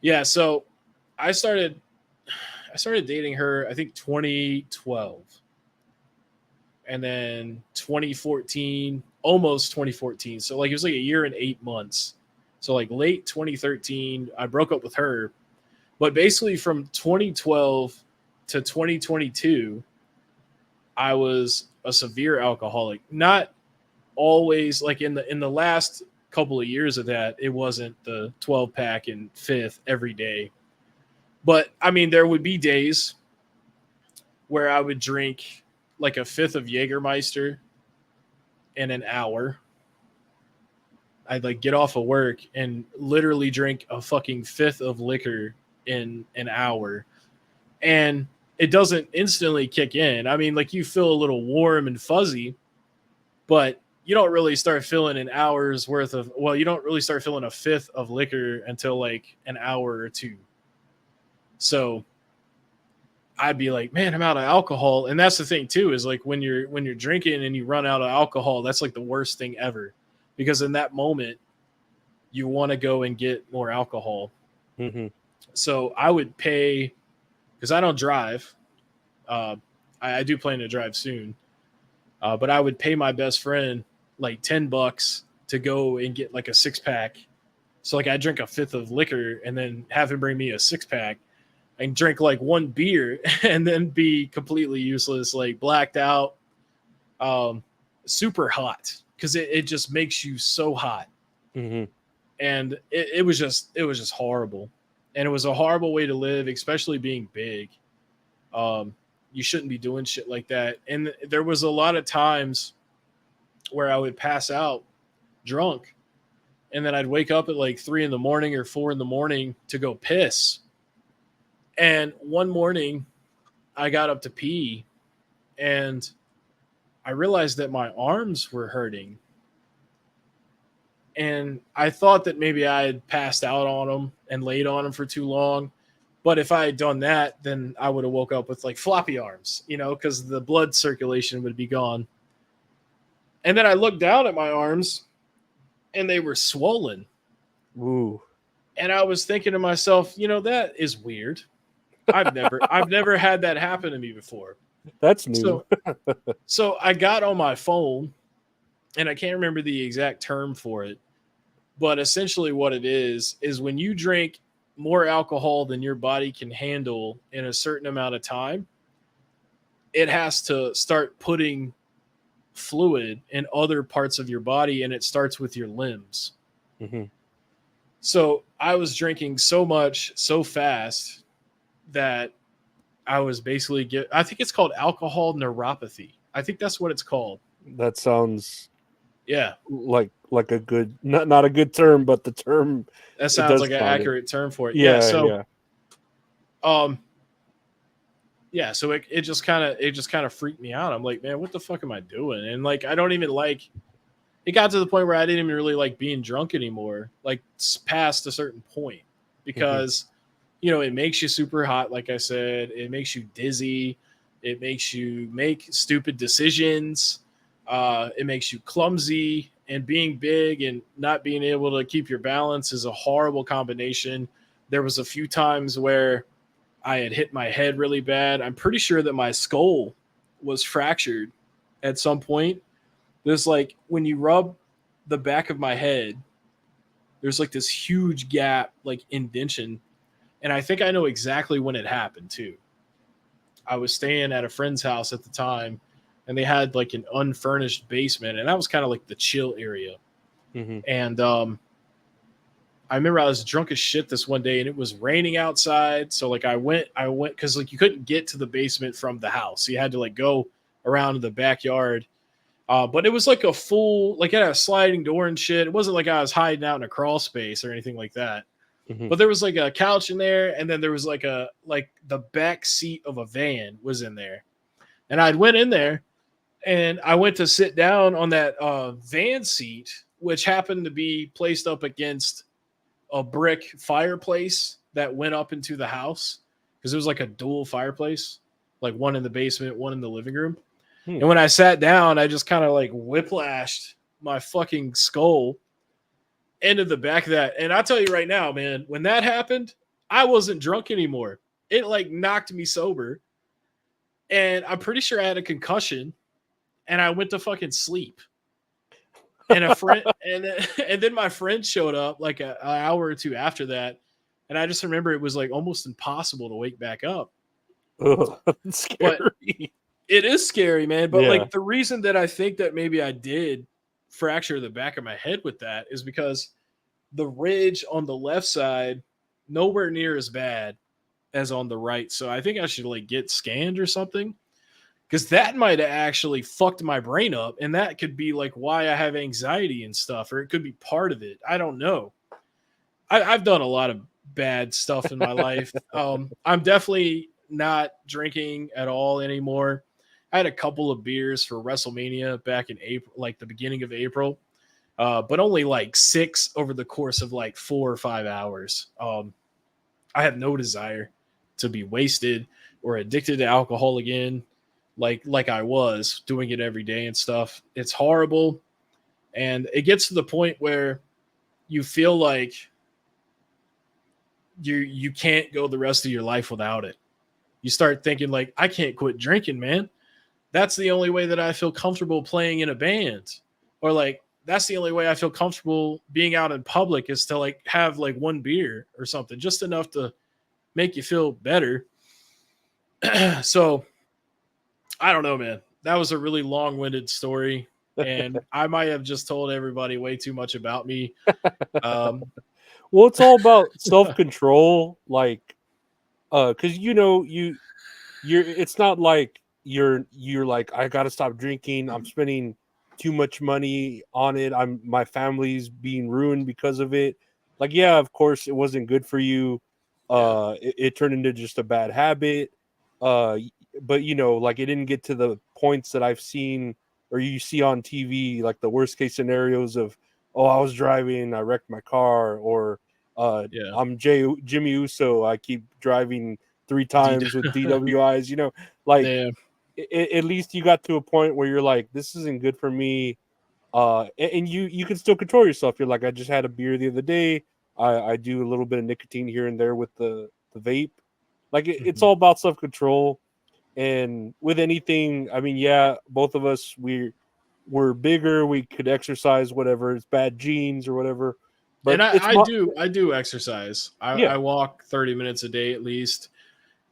yeah, so I started I started dating her I think 2012, and then 2014, almost 2014. So like it was like a year and 8 months. So like late 2013 I broke up with her, but basically from 2012 to 2022 I was a severe alcoholic. Not always, like in the last couple of years of that, it wasn't the 12 pack and fifth every day. But I mean, there would be days where I would drink like a fifth of Jägermeister in an hour. I'd like get off of work and literally drink a fucking fifth of liquor in an hour. And it doesn't instantly kick in. I mean, like you feel a little warm and fuzzy, but you don't really start feeling an hour's worth of, well, you don't really start feeling a fifth of liquor until like an hour or two. So I'd be like, man, I'm out of alcohol. And that's the thing too, is like when you're drinking and you run out of alcohol, that's like the worst thing ever. Because in that moment, you want to go and get more alcohol. Hmm. So I would pay, because I don't drive. Uh, I do plan to drive soon. But I would pay my best friend like $10 to go and get like a 6 pack. So like I drink a fifth of liquor and then have him bring me a 6 pack and drink like one beer and then be completely useless, like blacked out, um, super hot because it just makes you so hot. Hmm. And it was just horrible, and it was a horrible way to live, especially being big. Um, you shouldn't be doing shit like that. And there was a lot of times where I would pass out drunk, and then I'd wake up at like 3 in the morning or 4 in the morning to go piss. And one morning I got up to pee, and I realized that my arms were hurting. And I thought that maybe I had passed out on them and laid on them for too long. But if I had done that, then I would have woke up with like floppy arms, because the blood circulation would be gone. And then I looked down at my arms and they were swollen. Ooh, And I was thinking to myself, that is weird. I've never had that happen to me before. that's new. So so I got on my phone, and I can't remember the exact term for it, but essentially what it is when you drink more alcohol than your body can handle in a certain amount of time, it has to start putting fluid in other parts of your body, and it starts with your limbs. Hmm. So I was drinking so much so fast that I was basically I think it's called alcohol neuropathy. I think that's what it's called. That sounds Yeah, like a good, not a good term, but the term, that it sounds does like an sound it. accurate term for it. Yeah, Yeah, so yeah. um so it just kind of freaked me out. I'm like, man, what the fuck am I doing? And like I don't even like, it got to the point where I didn't even really like being drunk anymore, like past a certain point, Hmm. because it makes you super hot. Like I said, it makes you dizzy. It makes you make stupid decisions. It makes you clumsy, and being big and not being able to keep your balance is a horrible combination. There was a few times where I had hit my head really bad. I'm pretty sure that my skull was fractured at some point. There's like when you rub the back of my head, there's like this huge gap, like indention. And I think I know exactly when it happened too. I was staying at a friend's house at the time, and they had like an unfurnished basement, and that was kind of like the chill area. Mm-hmm. And I remember I was drunk as shit this one day, and it was raining outside. So like I went because like you couldn't get to the basement from the house, so you had to like go around to the backyard. But it was like a full, like it had a sliding door and shit. It wasn't like I was hiding out in a crawl space or anything like that. Mm-hmm. But there was like a couch in there, and then there was like the back seat of a van was in there. And I'd went in there, and I went to sit down on that van seat, which happened to be placed up against a brick fireplace that went up into the house because it was like a dual fireplace, like one in the basement, one in the living room. And when I sat down, I just kind of like whiplashed my fucking skull into the back of that. And I'll tell you right now, man, when that happened, I wasn't drunk anymore. It like knocked me sober. And I'm pretty sure I had a concussion, and I went to fucking sleep. And a friend, and then my friend showed up like an hour or two after that. And I just remember it was like almost impossible to wake back up. Ugh, that's scary. But it is scary, man. But Yeah. like the reason that I think that maybe I did fracture the back of my head with that is because the ridge on the left side nowhere near as bad as on the right. So I think I should like get scanned or something, because that might have actually fucked my brain up, and that could be like why I have anxiety and stuff, or it could be part of it. I don't know. I've done a lot of bad stuff in my life. I'm definitely not drinking at all anymore. I had a couple of beers for WrestleMania back in April, like the beginning of April, but only like 6 over the course of like 4 or 5 hours. I have no desire to be wasted or addicted to alcohol again, like I was doing it every day and stuff. It's horrible, and it gets to the point where you feel like you can't go the rest of your life without it. You start thinking like, I can't quit drinking, man. That's the only way that I feel comfortable playing in a band, or like that's the only way I feel comfortable being out in public is to like have like one beer or something, just enough to make you feel better. So I don't know, man. That was a really long-winded story, and I might have just told everybody way too much about me. Well, it's all about self-control, like, because you're. It's not like you're like, I gotta stop drinking. I'm spending too much money on it. My family's being ruined because of it. Like, yeah, of course, it wasn't good for you. It turned into just a bad habit. But like it didn't get to the points that I've seen or you see on TV, like the worst case scenarios of, oh, I was driving, I wrecked my car, or I'm Jimmy Uso, I keep driving 3 times with DWIs. Like Yeah. at least you got to a point where you're like, this isn't good for me. And you can still control yourself. You're like, I just had a beer the other day. I do a little bit of nicotine here and there with the vape. Like it's all about self-control. And with anything, I mean, yeah, both of us, we're bigger, we could exercise, whatever, it's bad genes or whatever. But And it's I do exercise. Yeah. I walk 30 minutes a day at least.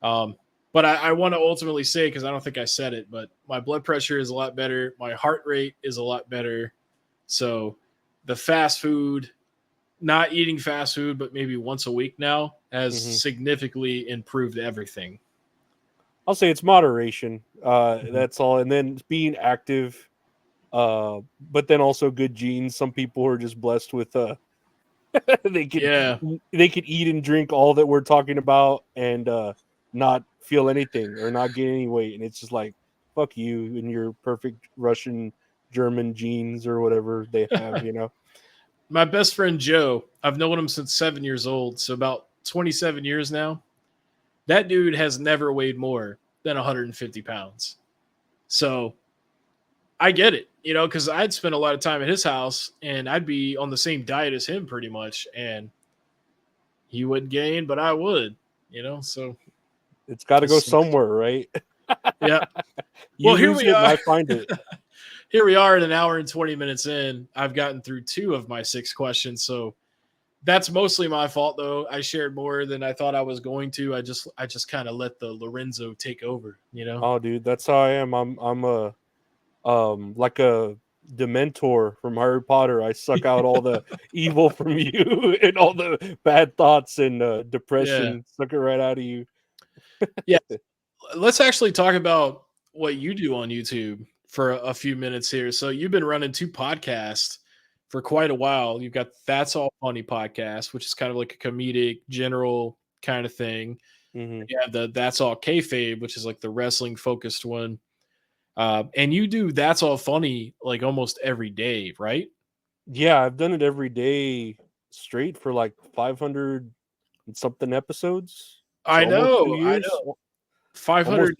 But I want to ultimately say, because I don't think I said it, but my blood pressure is a lot better. My heart rate is a lot better. So the fast food, not eating fast food, but maybe once a week now has significantly improved everything. I'll say it's moderation. That's all. And then being active, but then also good genes. Some people are just blessed with they could eat and drink all that we're talking about and not feel anything or not gain any weight. And it's just like, fuck you and your perfect Russian German genes or whatever they have. My best friend Joe, I've known him since 7 years old, so about 27 years now. That dude has never weighed more than 150 pounds. So I get it, because I'd spend a lot of time at his house and I'd be on the same diet as him pretty much. And he wouldn't gain, but I would, so it's got to go somewhere, right? Yeah. You Well, here lose we it and are. I find it. Here we are at an hour and 20 minutes in. I've gotten through 2 of my 6 questions, so that's mostly my fault though. I shared more than I thought I was going to. I just kind of let the Lorenzo take over, you know? Oh, dude, that's how I am. I'm a like a Dementor from Harry Potter. I suck out all the evil from you and all the bad thoughts and Yeah. depression. Suck it right out of you. Yeah. Let's actually talk about what you do on YouTube for a few minutes here. So you've been running 2 podcasts for quite a while. You've got That's All Funny podcast, which is kind of like a comedic, general kind of thing. Hmm. You have the That's All Kayfabe, which is like the wrestling focused one. And you do That's All Funny like almost every day, right? Yeah, I've done it every day straight for like 500 and something episodes. So almost two I years. know. Almost. 500,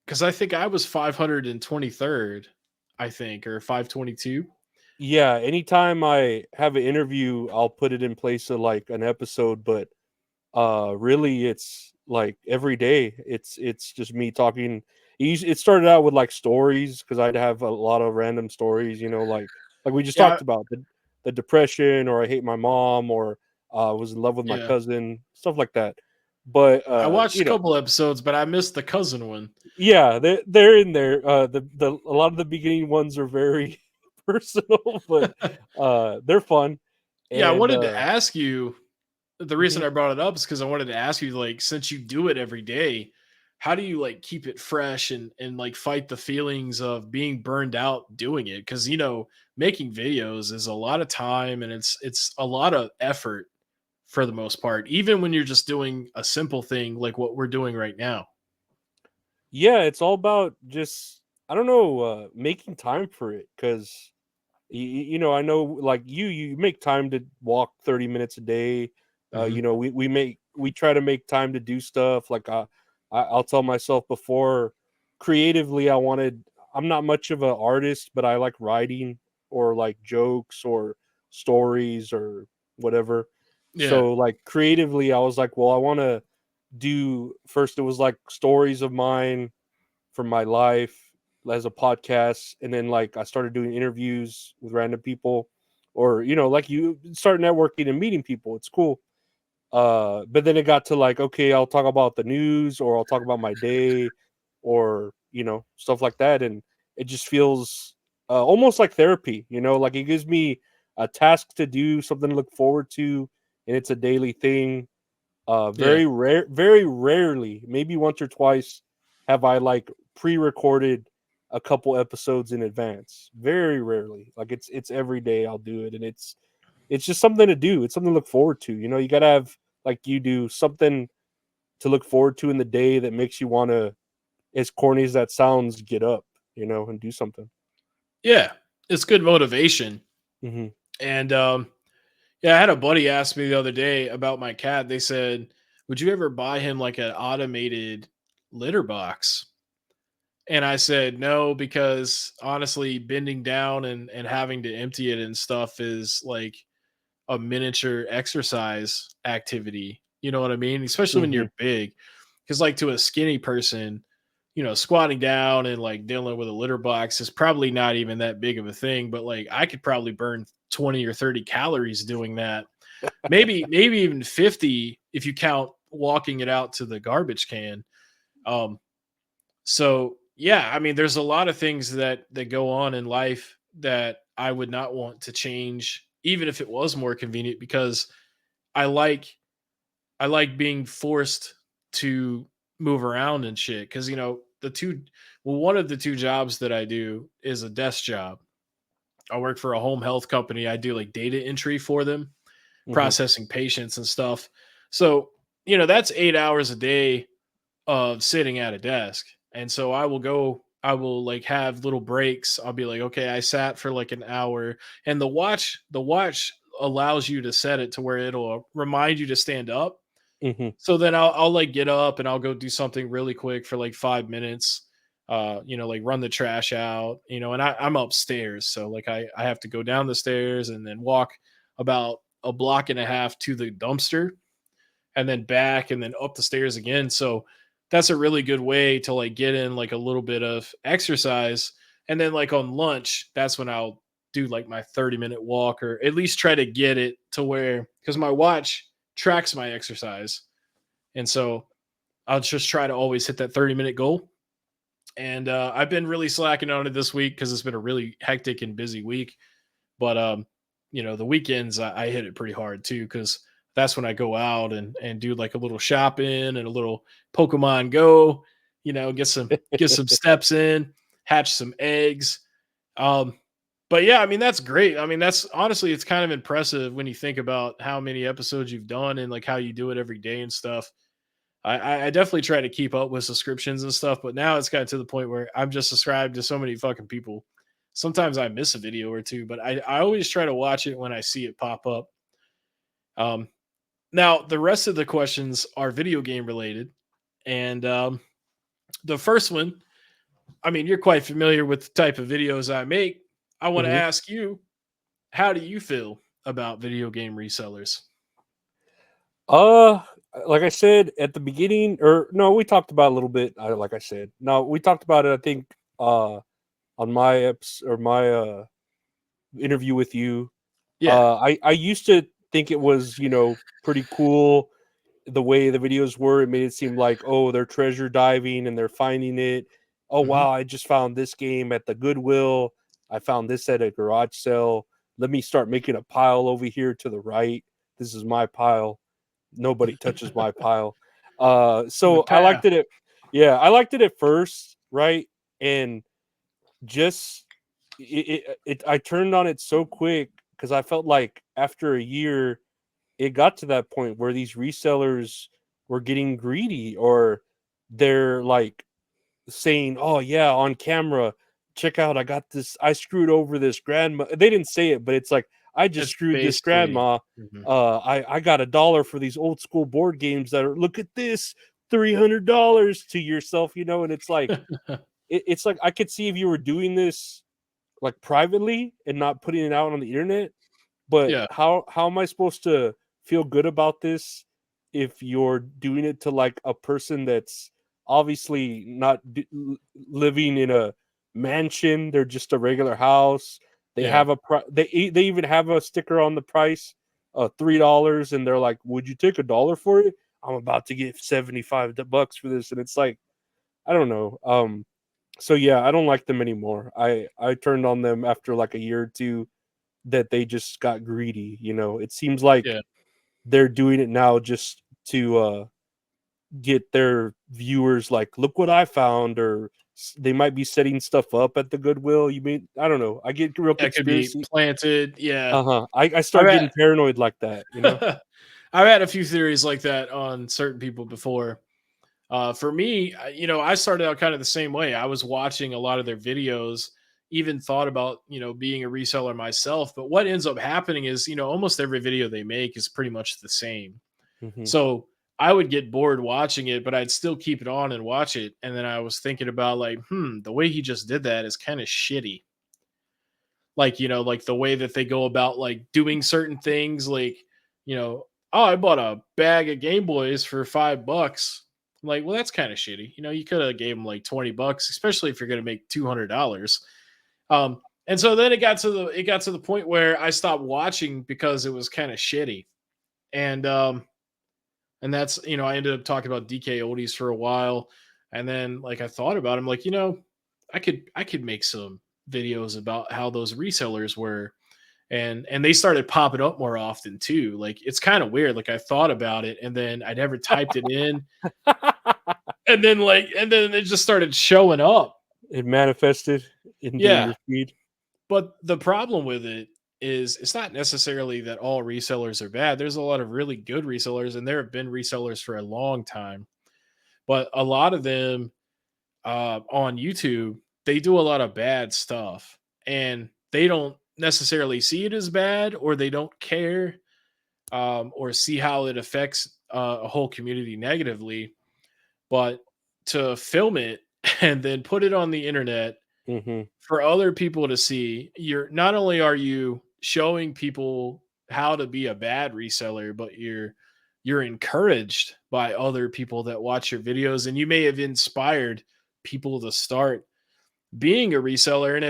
because I think I was 523rd, I think, or 522. Yeah, anytime I have an interview, I'll put it in place of like an episode, but really it's like every day it's just me talking. It started out with like stories because I'd have a lot of random stories, like we just Yeah, talked about the depression, or I hate my mom, or was in love with my yeah. cousin, stuff like that. But I watched a couple episodes, but I missed the cousin one. yeah, they're in there. The a lot of the beginning ones are very personal, but they're fun. Yeah, I And wanted to ask you, the reason mhm. I brought it up is because I wanted to ask you, like, since you do it every day, how do you like keep it fresh and like fight the feelings of being burned out doing it? Because making videos is a lot of time and it's a lot of effort for the most part, even when you're just doing a simple thing like what we're doing right now. Yeah, it's all about just, I don't know, making time for it, because I know, like you make time to walk 30 minutes a day. Mhm. We try to make time to do stuff. Like I'll tell myself before, creatively, I'm not much of an artist, but I like writing, or like jokes or stories or whatever. Yeah, So like creatively, I was like, well, I want to do, first it was like stories of mine from my life as a podcast, and then like I started doing interviews with random people, or like you start networking and meeting people. It's cool. But then it got to like, okay, I'll talk about the news, or I'll talk about my day, or stuff like that, and it just feels almost like therapy. Like it gives me a task to do, something to look forward to, and it's a daily thing. yeah, Very rarely, maybe once or twice, have I like pre-recorded a couple episodes in advance. Very rarely. Like it's every day I'll do it, and it's just something to do. It's something to look forward to. You gotta have, like you do, something to look forward to in the day that makes you want to, as corny as that sounds, get up, and do something. yeah. It's good motivation. Hmm. And yeah, I had a buddy ask me the other day about my cat. They said, "Would you ever buy him like an automated litter box?" And I said, "No, because honestly, bending down and having to empty it and stuff is like a miniature exercise activity." You know what I mean? Especially when Hmm. you're big. Because like to a skinny person, squatting down and like dealing with a litter box is probably not even that big of a thing. But like I could probably burn 20 or 30 calories doing that. Maybe even 50 if you count walking it out to the garbage can. Um, so yeah, I mean, there's a lot of things that go on in life that I would not want to change, even if it was more convenient, because I like I like being forced to move around and shit. Because one of the 2 jobs that I do is a desk job. I work for a home health company. I do like data entry for them, Hmm. processing patients and stuff. So that's 8 hours a day of sitting at a desk. And so I will like have little breaks. I'll be like, okay, I sat for like an hour. And the watch allows you to set it to where it'll remind you to stand up. Hmm. So then I'll like get up and I'll go do something really quick for like 5 minutes. Like run the trash out, and I'm upstairs. So like I have to go down the stairs and then walk about a block and a half to the dumpster and then back and then up the stairs again. So that's a really good way to like get in like a little bit of exercise. And then like on lunch, that's when I'll do like my 30-minute walk, or at least try to get it to where, because my watch tracks my exercise. And so I'll just try to always hit that 30-minute goal. And I've been really slacking on it this week because it's been a really hectic and busy week. But the weekends I hit it pretty hard too, because that's when I go out and do like a little shopping and a little Pokemon Go. Get some steps in, hatch some eggs. Um, but yeah, I mean that's great. I mean that's honestly it's kind of impressive when you think about how many episodes you've done and like how you do it every day and stuff. I definitely try to keep up with subscriptions and stuff, but now it's gotten to the point where I'm just subscribed to so many fucking people. Sometimes I miss a video or two, but I always try to watch it when I see it pop up. Um, Now the rest of the questions are video game related, and the first one, I mean, you're quite familiar with the type of videos I make. I want to Mhm. ask you, how do you feel about video game resellers? Uh, like I said at the beginning, or no, we talked about it a little bit. Like I said, no, we talked about it. I think on my interview with you. Yeah. I used to think it was pretty cool the way the videos were. It made it seem like, oh, they're treasure diving and they're finding it. Oh Hmm. wow, I just found this game at the Goodwill. I found this at a garage sale. Let me start making a pile over here to the right. This is my pile. Nobody touches my pile. The So I liked path. it. Yeah, I liked it at first, right? And just I turned on it so quick because I felt like after a year, it got to that point where these resellers were getting greedy, or they're like saying, "Oh yeah, on camera, check out, I got this. I screwed over this grandma." They didn't say it, but it's like, I just It's screwed this basically. grandma. Mhm. I got $1 for these old school board games that are, look at this, $300 to yourself, and it's like it's like I could see if you were doing this like privately and not putting it out on the internet. But Yeah. how am I supposed to feel good about this if you're doing it to like a person that's obviously not living in a mansion? They're just a regular house. They Yeah. have they even have a sticker on the price, $3, and they're like, "Would you take $1 for it?" I'm about to get $75 for this, and it's like, I don't know. So yeah, I don't like them anymore. I turned on them after like a year or two, that they just got greedy. It seems like Yeah. they're doing it now just to get their viewers like, look what I found, or they might be setting stuff up at the Goodwill. You mean, I don't know. I get real That could be conspiracy. planted. Yeah. Uh-huh. I I've start had getting paranoid like that. I've had a few theories like that on certain people before. For me, I started out kind of the same way. I was watching a lot of their videos, even thought about, being a reseller myself. But what ends up happening is, almost every video they make is pretty much the same. Hmm. So I would get bored watching it, but I'd still keep it on and watch it. And then I was thinking about like, the way he just did that is kind of shitty. Like, like the way that they go about like doing certain things, like, oh, I bought a bag of Game Boys for $5. I'm like, well, that's kind of shitty. You could have gave them like $20, especially if you're gonna make $200. And so then it got to the point where I stopped watching because it was kind of shitty. And that's, I ended up talking about DK oldies for a while. And then like I thought about him, like, I could make some videos about how those resellers were. And they started popping up more often too. Like it's kind of weird. Like I thought about it and then I never typed it in. And then it just started showing up. It manifested into Yeah. your feed. But the problem with it is it's not necessarily that all resellers are bad. There's a lot of really good resellers, and there have been resellers for a long time. But a lot of them on YouTube, they do a lot of bad stuff, and they don't necessarily see it as bad, or they don't care, or see how it affects a whole community negatively. But to film it and then put it on the internet Hmm. for other people to see, you're not only are you showing people how to be a bad reseller, but you're encouraged by other people that watch your videos, and you may have inspired people to start being a reseller. And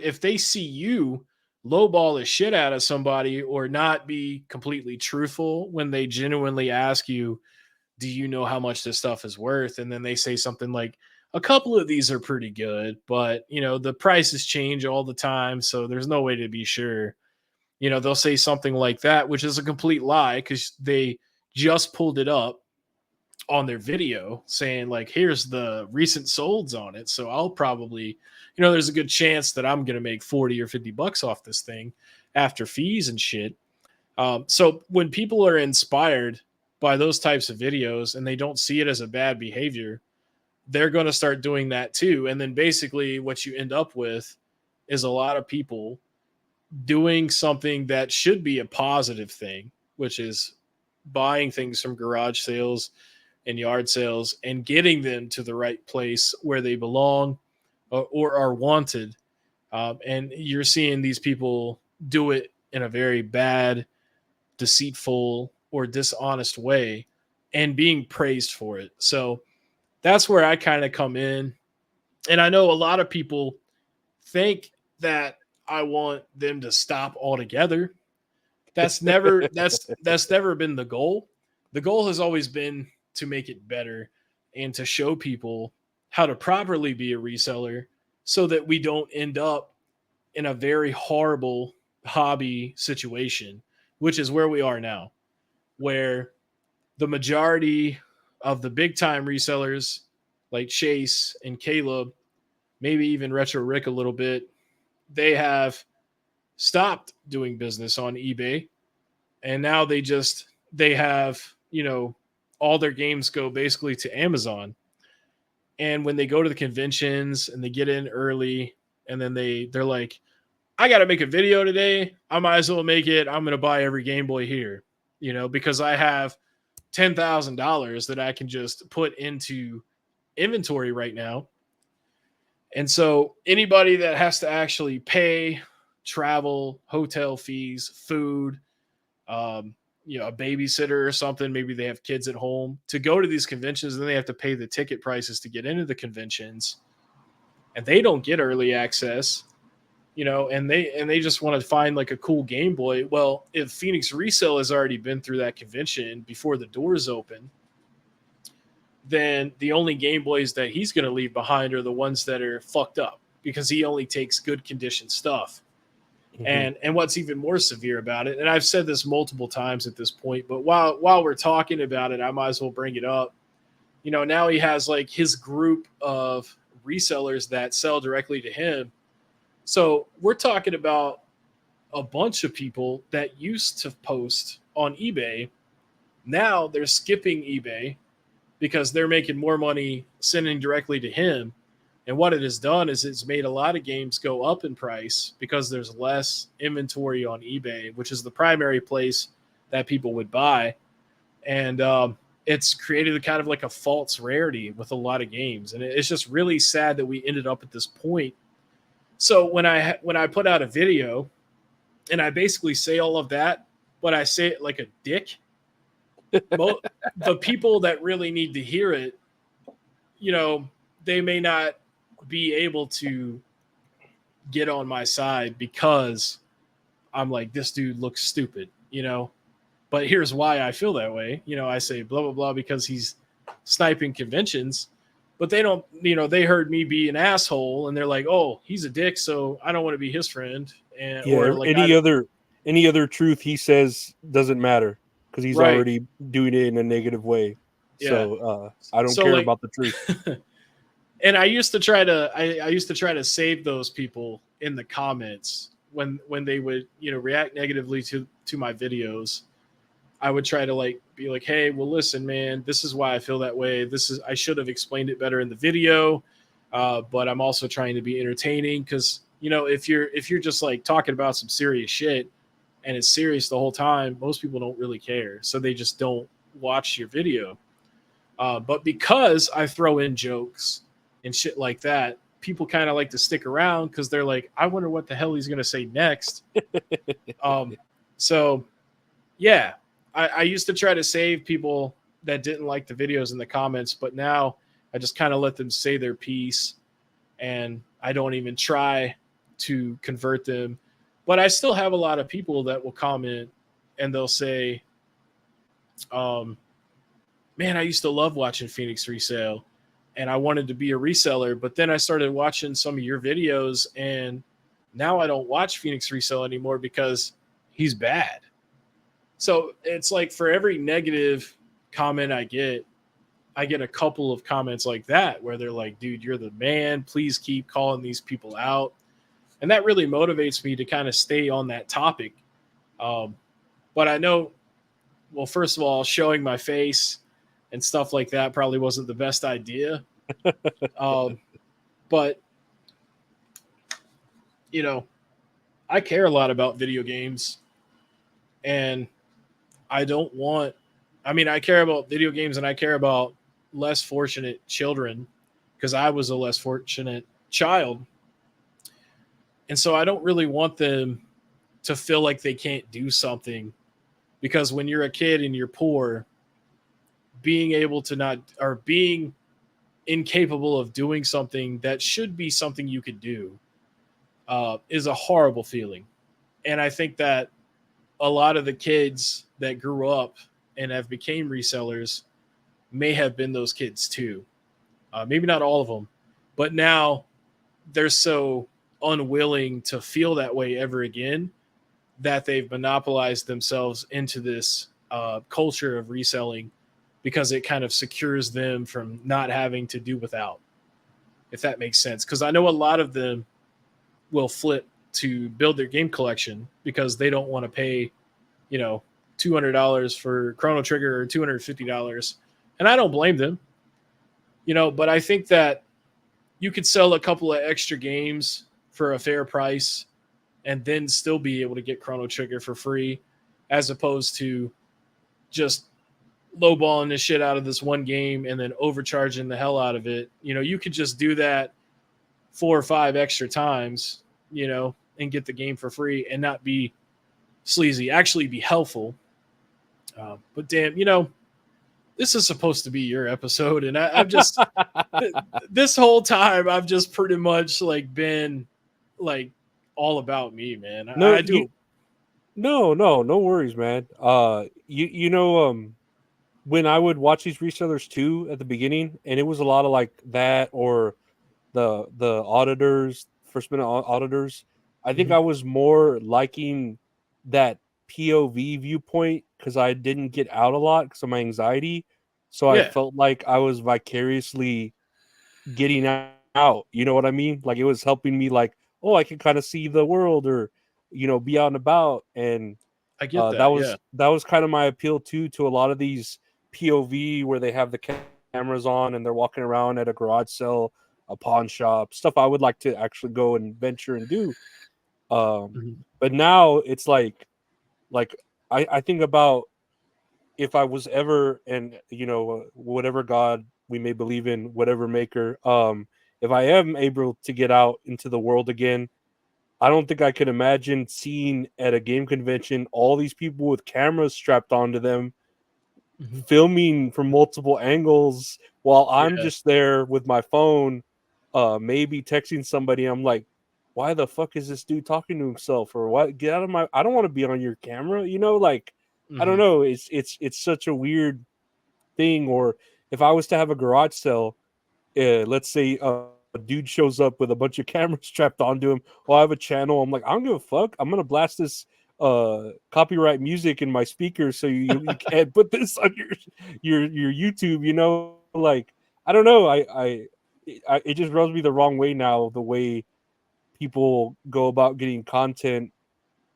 if they see you lowball the shit out of somebody or not be completely truthful when they genuinely ask you, do you know how much this stuff is worth? And then they say something like, a couple of these are pretty good, but the prices change all the time, so there's no way to be sure. They'll say something like that, which is a complete lie because they just pulled it up on their video saying like, here's the recent solds on it. So I'll probably, there's a good chance that I'm going to make 40 or $50 off this thing after fees and shit. So when people are inspired by those types of videos and they don't see it as a bad behavior, they're going to start doing that too. And then basically what you end up with is a lot of people doing something that should be a positive thing, which is buying things from garage sales and yard sales and getting them to the right place where they belong or are wanted. And you're seeing these people do it in a very bad, deceitful, or dishonest way and being praised for it. So that's where I kind of come in. And I know a lot of people think that I want them to stop altogether. That's never been the goal. The goal has always been to make it better and to show people how to properly be a reseller so that we don't end up in a very horrible hobby situation, which is where we are now, where the majority of the big time resellers like Chase and Caleb, maybe even Retro Rick a little bit, they have stopped doing business on eBay. And now they have, all their games go basically to Amazon. And when they go to the conventions and they get in early and then they're like, I got to make a video today. I might as well make it. I'm going to buy every Game Boy here, because I have $10,000 that I can just put into inventory right now. And so anybody that has to actually pay travel, hotel fees, food, a babysitter or something, maybe they have kids at home to go to these conventions, and then they have to pay the ticket prices to get into the conventions, and they don't get early access, and they just want to find like a cool Game Boy. Well, if Phoenix Resale has already been through that convention before the doors open, then the only Game Boys that he's going to leave behind are the ones that are fucked up because he only takes good condition stuff. Mm-hmm. And what's even more severe about it, and I've said this multiple times at this point, but while we're talking about it, I might as well bring it up. Now he has like his group of resellers that sell directly to him. So we're talking about a bunch of people that used to post on eBay. Now they're skipping eBay because they're making more money sending directly to him. And what it has done is it's made a lot of games go up in price because there's less inventory on eBay, which is the primary place that people would buy. And it's created a kind of like a false rarity with a lot of games. And it's just really sad that we ended up at this point. So when I put out a video and I basically say all of that, but I say it like a dick, the people that really need to hear it, they may not be able to get on my side because I'm like, this dude looks stupid, but here's why I feel that way. I say blah, blah, blah, because he's sniping conventions, but they don't, they heard me be an asshole and they're like, oh, he's a dick, so I don't want to be his friend. And yeah, or like any other truth he says doesn't matter because he's already doing it in a negative way. Yeah. So I don't care about the truth. And I used to try to save those people in the comments when they would, react negatively to my videos. I would try to be like, hey, well, listen, man, this is why I feel that way. I should have explained it better in the video. But I'm also trying to be entertaining because, if you're just like talking about some serious shit and it's serious the whole time, most people don't really care. So they just don't watch your video. But because I throw in jokes and shit like that, people kind of like to stick around because they're like, I wonder what the hell he's going to say next. So yeah, I used to try to save people that didn't like the videos in the comments, but now I just kind of let them say their piece, and I don't even try to convert them. But I still have a lot of people that will comment and they'll say, um, man, I used to love watching Phoenix resale and I wanted to be a reseller, but then I started watching some of your videos and now I don't watch Phoenix resale anymore because he's bad. So it's like for every negative comment I get a couple of comments like that where they're like, dude, you're the man. Please keep calling these people out. And that really motivates me to kind of stay on that topic. Um, but I know, well, first of all, showing my face and stuff like that probably wasn't the best idea. Um, but, you know, I care a lot about video games and I don't want, I mean, I care about video games and I care about less fortunate children because I was a less fortunate child. And so I don't really want them to feel like they can't do something because when you're a kid and you're poor, being able to not or being incapable of doing something that should be something you could do is a horrible feeling. And I think that a lot of the kids that grew up and have became resellers may have been those kids too. Maybe not all of them, but now they're so unwilling to feel that way ever again that they've monopolized themselves into this culture of reselling because it kind of secures them from not having to do without, if that makes sense. Because I know a lot of them will flip to build their game collection because they don't want to pay, you know, $200 for Chrono Trigger or $250. And I don't blame them, you know, but I think that you could sell a couple of extra games for a fair price and then still be able to get Chrono Trigger for free as opposed to just lowballing the shit out of this one game and then overcharging the hell out of it. You know, you could just do that 4 or 5 extra times, you know, and get the game for free and not be sleazy, actually be helpful. But damn, you know, this is supposed to be your episode. And I've just, this whole time, I've just pretty much like been like all about me, man. No, I do. no worries, man. When I would watch these resellers too at the beginning, and it was a lot of like that or the auditors, first minute auditors. I think Mhm. I was more liking that POV viewpoint because I didn't get out a lot because of my anxiety. So I Yeah, felt like I was vicariously getting out. You know what I mean? Like it was helping me. Like, oh, I can kind of see the world or be out and about. And I get that that. Yeah. that was kind of my appeal too to a lot of these POV where they have the cameras on and they're walking around at a garage sale, a pawn shop, stuff I would like to actually go and venture and do. Um, Mhm. but now it's like I think about if I was ever and whatever God we may believe in, whatever maker, if I am able to get out into the world again, I don't think I could imagine seeing at a game convention all these people with cameras strapped onto them Mhm. filming from multiple angles while I'm Yeah, just there with my phone, maybe texting somebody. I'm like, why the fuck is this dude talking to himself? Or what? Get out of my! I don't want to be on your camera. Like I don't mhm. know. It's such a weird thing. Or if I was to have a garage sale, let's say a dude shows up with a bunch of cameras strapped onto him. Well, I have a channel. I'm like, I don't give a fuck. I'm gonna blast this copyright music in my speakers so you can't put this on your YouTube. Like I don't know. It just rubs me the wrong way now. The way people go about getting content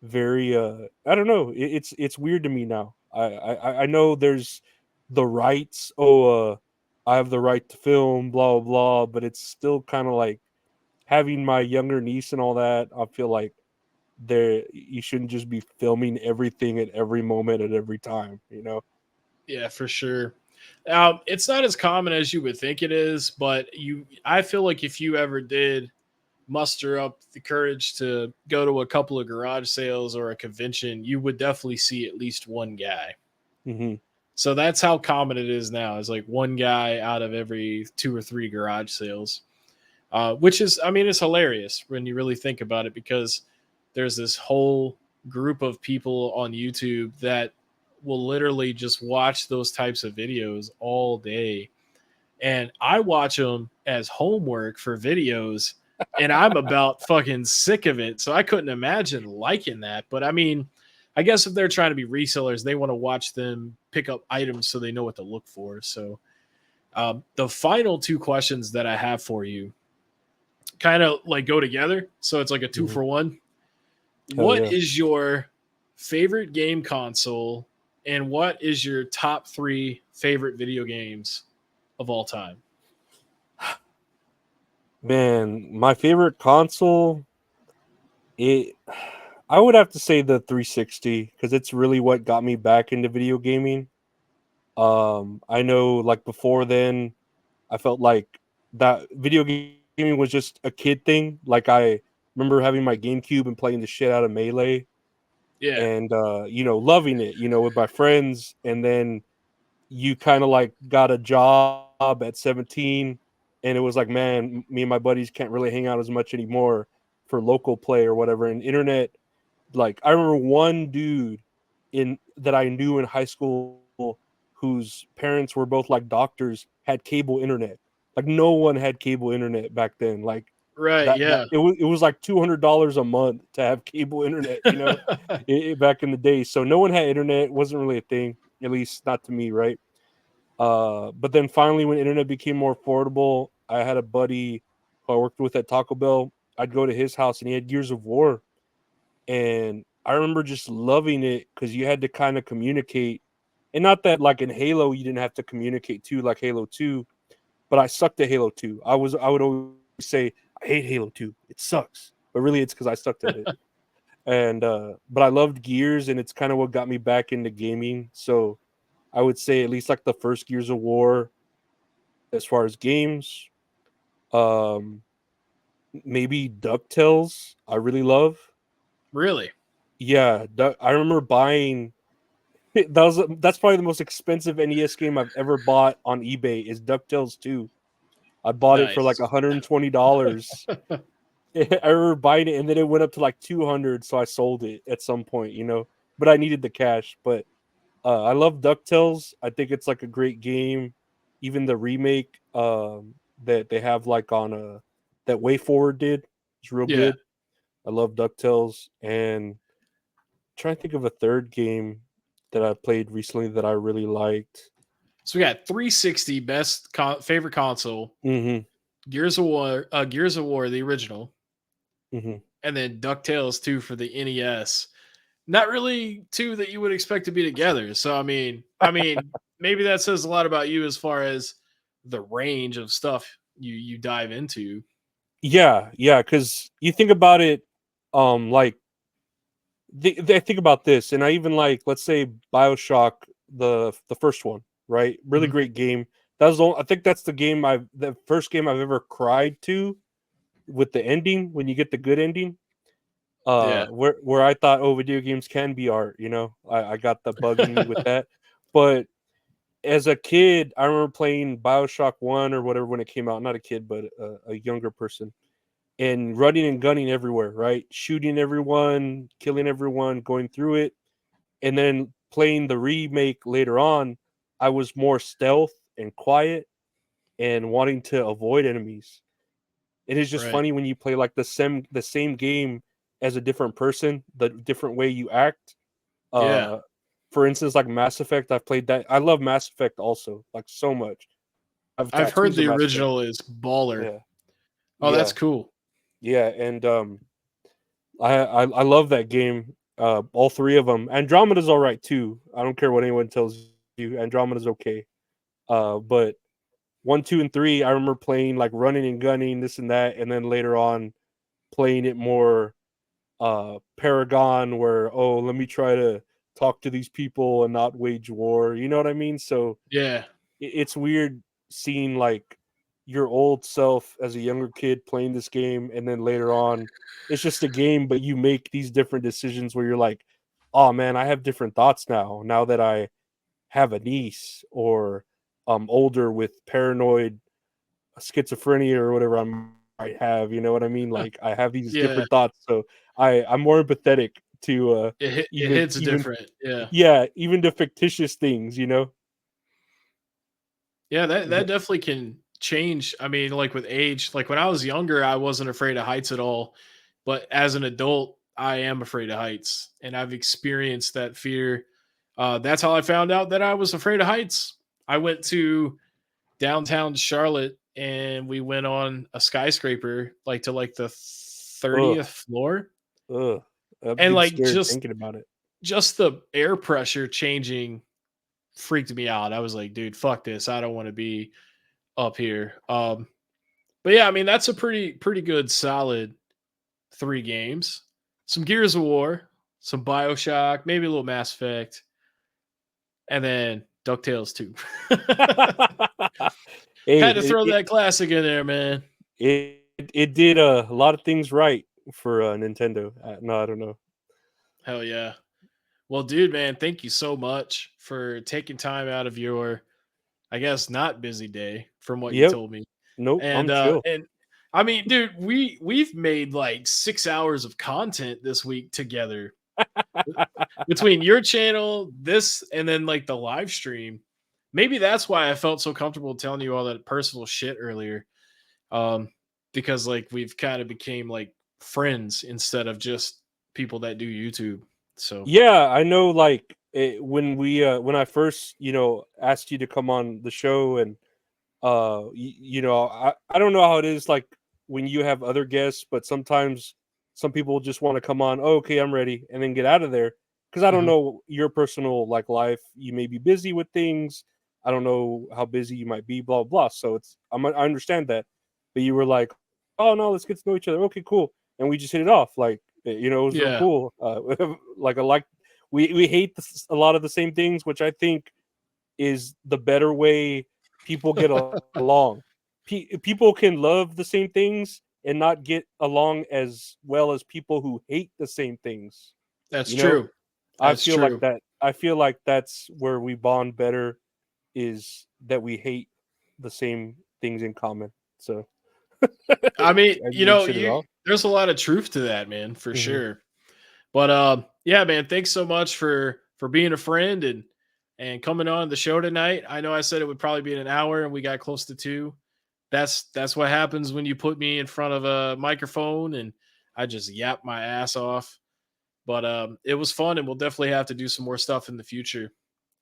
very I don't know. It's weird to me now. I know there's the rights. I have the right to film, blah blah blah, but it's still kind of like having my younger niece and all that. I feel like there you shouldn't just be filming everything at every moment at every time. Yeah, for sure. It's not as common as you would think it is, but I feel like if you ever did muster up the courage to go to a couple of garage sales or a convention, you would definitely see at least one guy. Mm-hmm. So that's how common it is now. It's like one guy out of every two or three garage sales, which is, I mean, it's hilarious when you really think about it, because there's this whole group of people on YouTube that will literally just watch those types of videos all day. And I watch them as homework for videos, and I'm about fucking sick of it. So I couldn't imagine liking that. But I mean, I guess if they're trying to be resellers, they want to watch them pick up items so they know what to look for. So the final two questions that I have for you kind of like go together. So it's like a two Mm-hmm. for one. Hell What yeah. is your favorite game console, and what is your top three favorite video games of all time? Man, my favorite console, it I would have to say the 360 because it's really what got me back into video gaming. I know like before then, I felt like that video gaming was just a kid thing. Like I remember having my GameCube and playing the shit out of Melee Yeah, and loving it, with my friends, and then you kind of like got a job at 17 and it was like, man, me and my buddies can't really hang out as much anymore for local play or whatever, and internet. Like I remember one dude in that I knew in high school whose parents were both like doctors had cable internet. Like no one had cable internet back then. Like right. that Yeah, it was like $200 a month to have cable internet, back in the day. So no one had internet. It wasn't really a thing, at least not to me, right? But then finally, when internet became more affordable, I had a buddy who I worked with at Taco Bell. I'd go to his house and he had Gears of War, and I remember just loving it because you had to kind of communicate, and not that like in Halo you didn't have to communicate too, like Halo 2, but I sucked at Halo 2. I would always say I hate Halo 2. It sucks. But really it's because I sucked at it. And but I loved Gears, and it's kind of what got me back into gaming. So I would say at least like the first Gears of War as far as games. Um Maybe DuckTales I really love. really. Yeah, I remember buying that's probably the most expensive NES game I've ever bought on eBay is DuckTales 2. I bought it for like Nice. $120. I remember buying it and then it went up to like 200, so I sold it at some point, But I needed the cash. But I love DuckTales. I think it's like a great game. Even the remake that they have like on that Way Forward did is real Yeah. good. I love DuckTales, and trying to think of a third game that I played recently that I really liked. So we got 360 favorite console, Mm-hmm. Gears of War, the original, Mm-hmm. and then DuckTales 2 for the NES. Not really two that you would expect to be together. So I mean, maybe that says a lot about you as far as the range of stuff you dive into. Yeah, yeah, because you think about it, like they think about this, and I even like, let's say BioShock, the first one, right? Really Mhm. great game. I think that's the first game I've ever cried to with the ending when you get the good ending. Yeah. Where I thought, oh, video games can be art, I got the bug in me with that. But as a kid, I remember playing BioShock 1 or whatever when it came out. Not a kid, but a younger person, and running and gunning everywhere, right? Shooting everyone, killing everyone, going through it. And then playing the remake later on, I was more stealth and quiet and wanting to avoid enemies. It is just Right. funny when you play like the same game as a different person, the different way you act. Yeah. Uh for instance, like Mass Effect, I've played that. I love Mass Effect also, like so much. I have I've heard tattoos of the Mass Effect. original is baller. Yeah. Oh, that's Yeah. cool. Yeah. And I love that game. All three of them. Andromeda's all right too. I don't care what anyone tells you. Andromeda's okay. But 1, 2, and 3, I remember playing like running and gunning, this and that, and then later on playing it more Paragon, where, oh, let me try to talk to these people and not wage war. You know what I mean? So Yeah. it's weird seeing like your old self as a younger kid playing this game, and then later on it's just a game, but you make these different decisions where you're like, oh man, I have different thoughts now that I have a niece or I'm older with paranoid schizophrenia or whatever I might have. You know what I mean? Like I have these Yeah, different thoughts, so I'm more empathetic to it hits even different. Yeah. yeah, even the fictitious things. You know? Yeah, that But- definitely can change. I mean, like with age, like when I was younger, I wasn't afraid of heights at all. But as an adult, I am afraid of heights. And I've experienced that fear. That's how I found out that I was afraid of heights. I went to downtown Charlotte and we went on a skyscraper, like to like the Ugh, 30th floor. ugh, I'd And be like scared thinking about it. just the air pressure changing freaked me out. I was like, dude, fuck this. I don't want to be up here. But yeah, I mean that's a pretty good solid 3 games. Some Gears of War, some BioShock, maybe a little Mass Effect, and then DuckTales 2. Hey, Had to throw that classic in there, man. it did a lot of things right for Nintendo. No, I don't know. Hell yeah. Well, dude, man, thank you so much for taking time out of your, I guess, not busy day from what you Yep. told me. Nope. I'm chill. And I mean, dude, we've made like 6 hours of content this week together between your channel, this, and then like the live stream. Maybe that's why I felt so comfortable telling you all that personal shit earlier. Um, because like we've kind of became like friends instead of just people that do YouTube. So Yeah, I know. Like when I first asked you to come on the show, and I don't know how it is like when you have other guests, but sometimes some people just want to come on. Oh, okay, I'm ready, and then get out of there because I don't mhm. know your personal like life. You may be busy with things. I don't know how busy you might be. Blah blah. So I understand that, but you were like, oh no, let's get to know each other. Okay, cool, and we just hit it off. Like it was real Yeah, cool. Like I like we hate a lot of the same things, which I think is the better way people get along. People can love the same things and not get along as well as people who hate the same things. that's You know, true. That's true. I feel like that's where we bond better is that we hate the same things in common. So I mean, we just hit it off. there's a lot of truth to that, man, for Hmm. sure. But yeah, man, thanks so much for being a friend and coming on the show tonight. I know I said it would probably be in an hour and we got close to 2. That's what happens when you put me in front of a microphone and I just yap my ass off. But it was fun and we'll definitely have to do some more stuff in the future.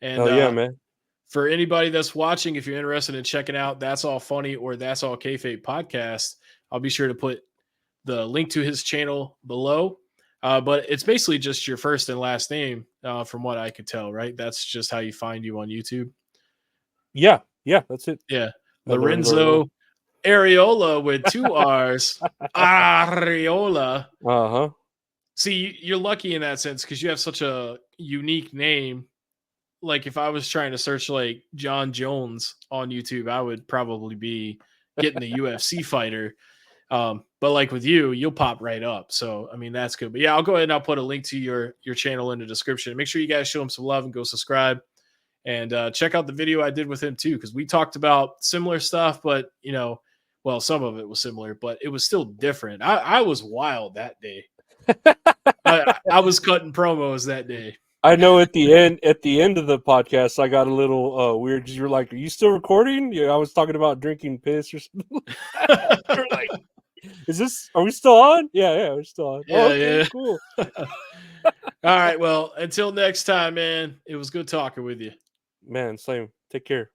And Oh yeah, man. for anybody that's watching, if you're interested in checking out That's All Funny or That's All Kayfabe podcast, I'll be sure to put the link to his channel below. But it's basically just your first and last name, from what I could tell, right? That's just how you find you on YouTube. Yeah, yeah, that's it. Yeah. Lorenzo Arreola. Lorenzo Areola with 2 R's. Areola. Uh huh. See, you're lucky in that sense because you have such a unique name. Like if I was trying to search like John Jones on YouTube, I would probably be getting the UFC fighter. But like with you, you'll pop right up. So I mean that's good. But yeah, I'll go ahead and I'll put a link to your channel in the description. Make sure you guys show him some love and go subscribe. And check out the video I did with him too, because we talked about similar stuff, but well, some of it was similar, but it was still different. I was wild that day. I was cutting promos that day. I know at the end of the podcast, I got a little weird. You were like, "Are you still recording?" Yeah, I was talking about drinking piss or something. You're like, "Is this? Are we still on?" Yeah, yeah, we're still on. Oh, Yeah, okay, yeah. cool. All right. Well, until next time, man. It was good talking with you. Man, same. Take care.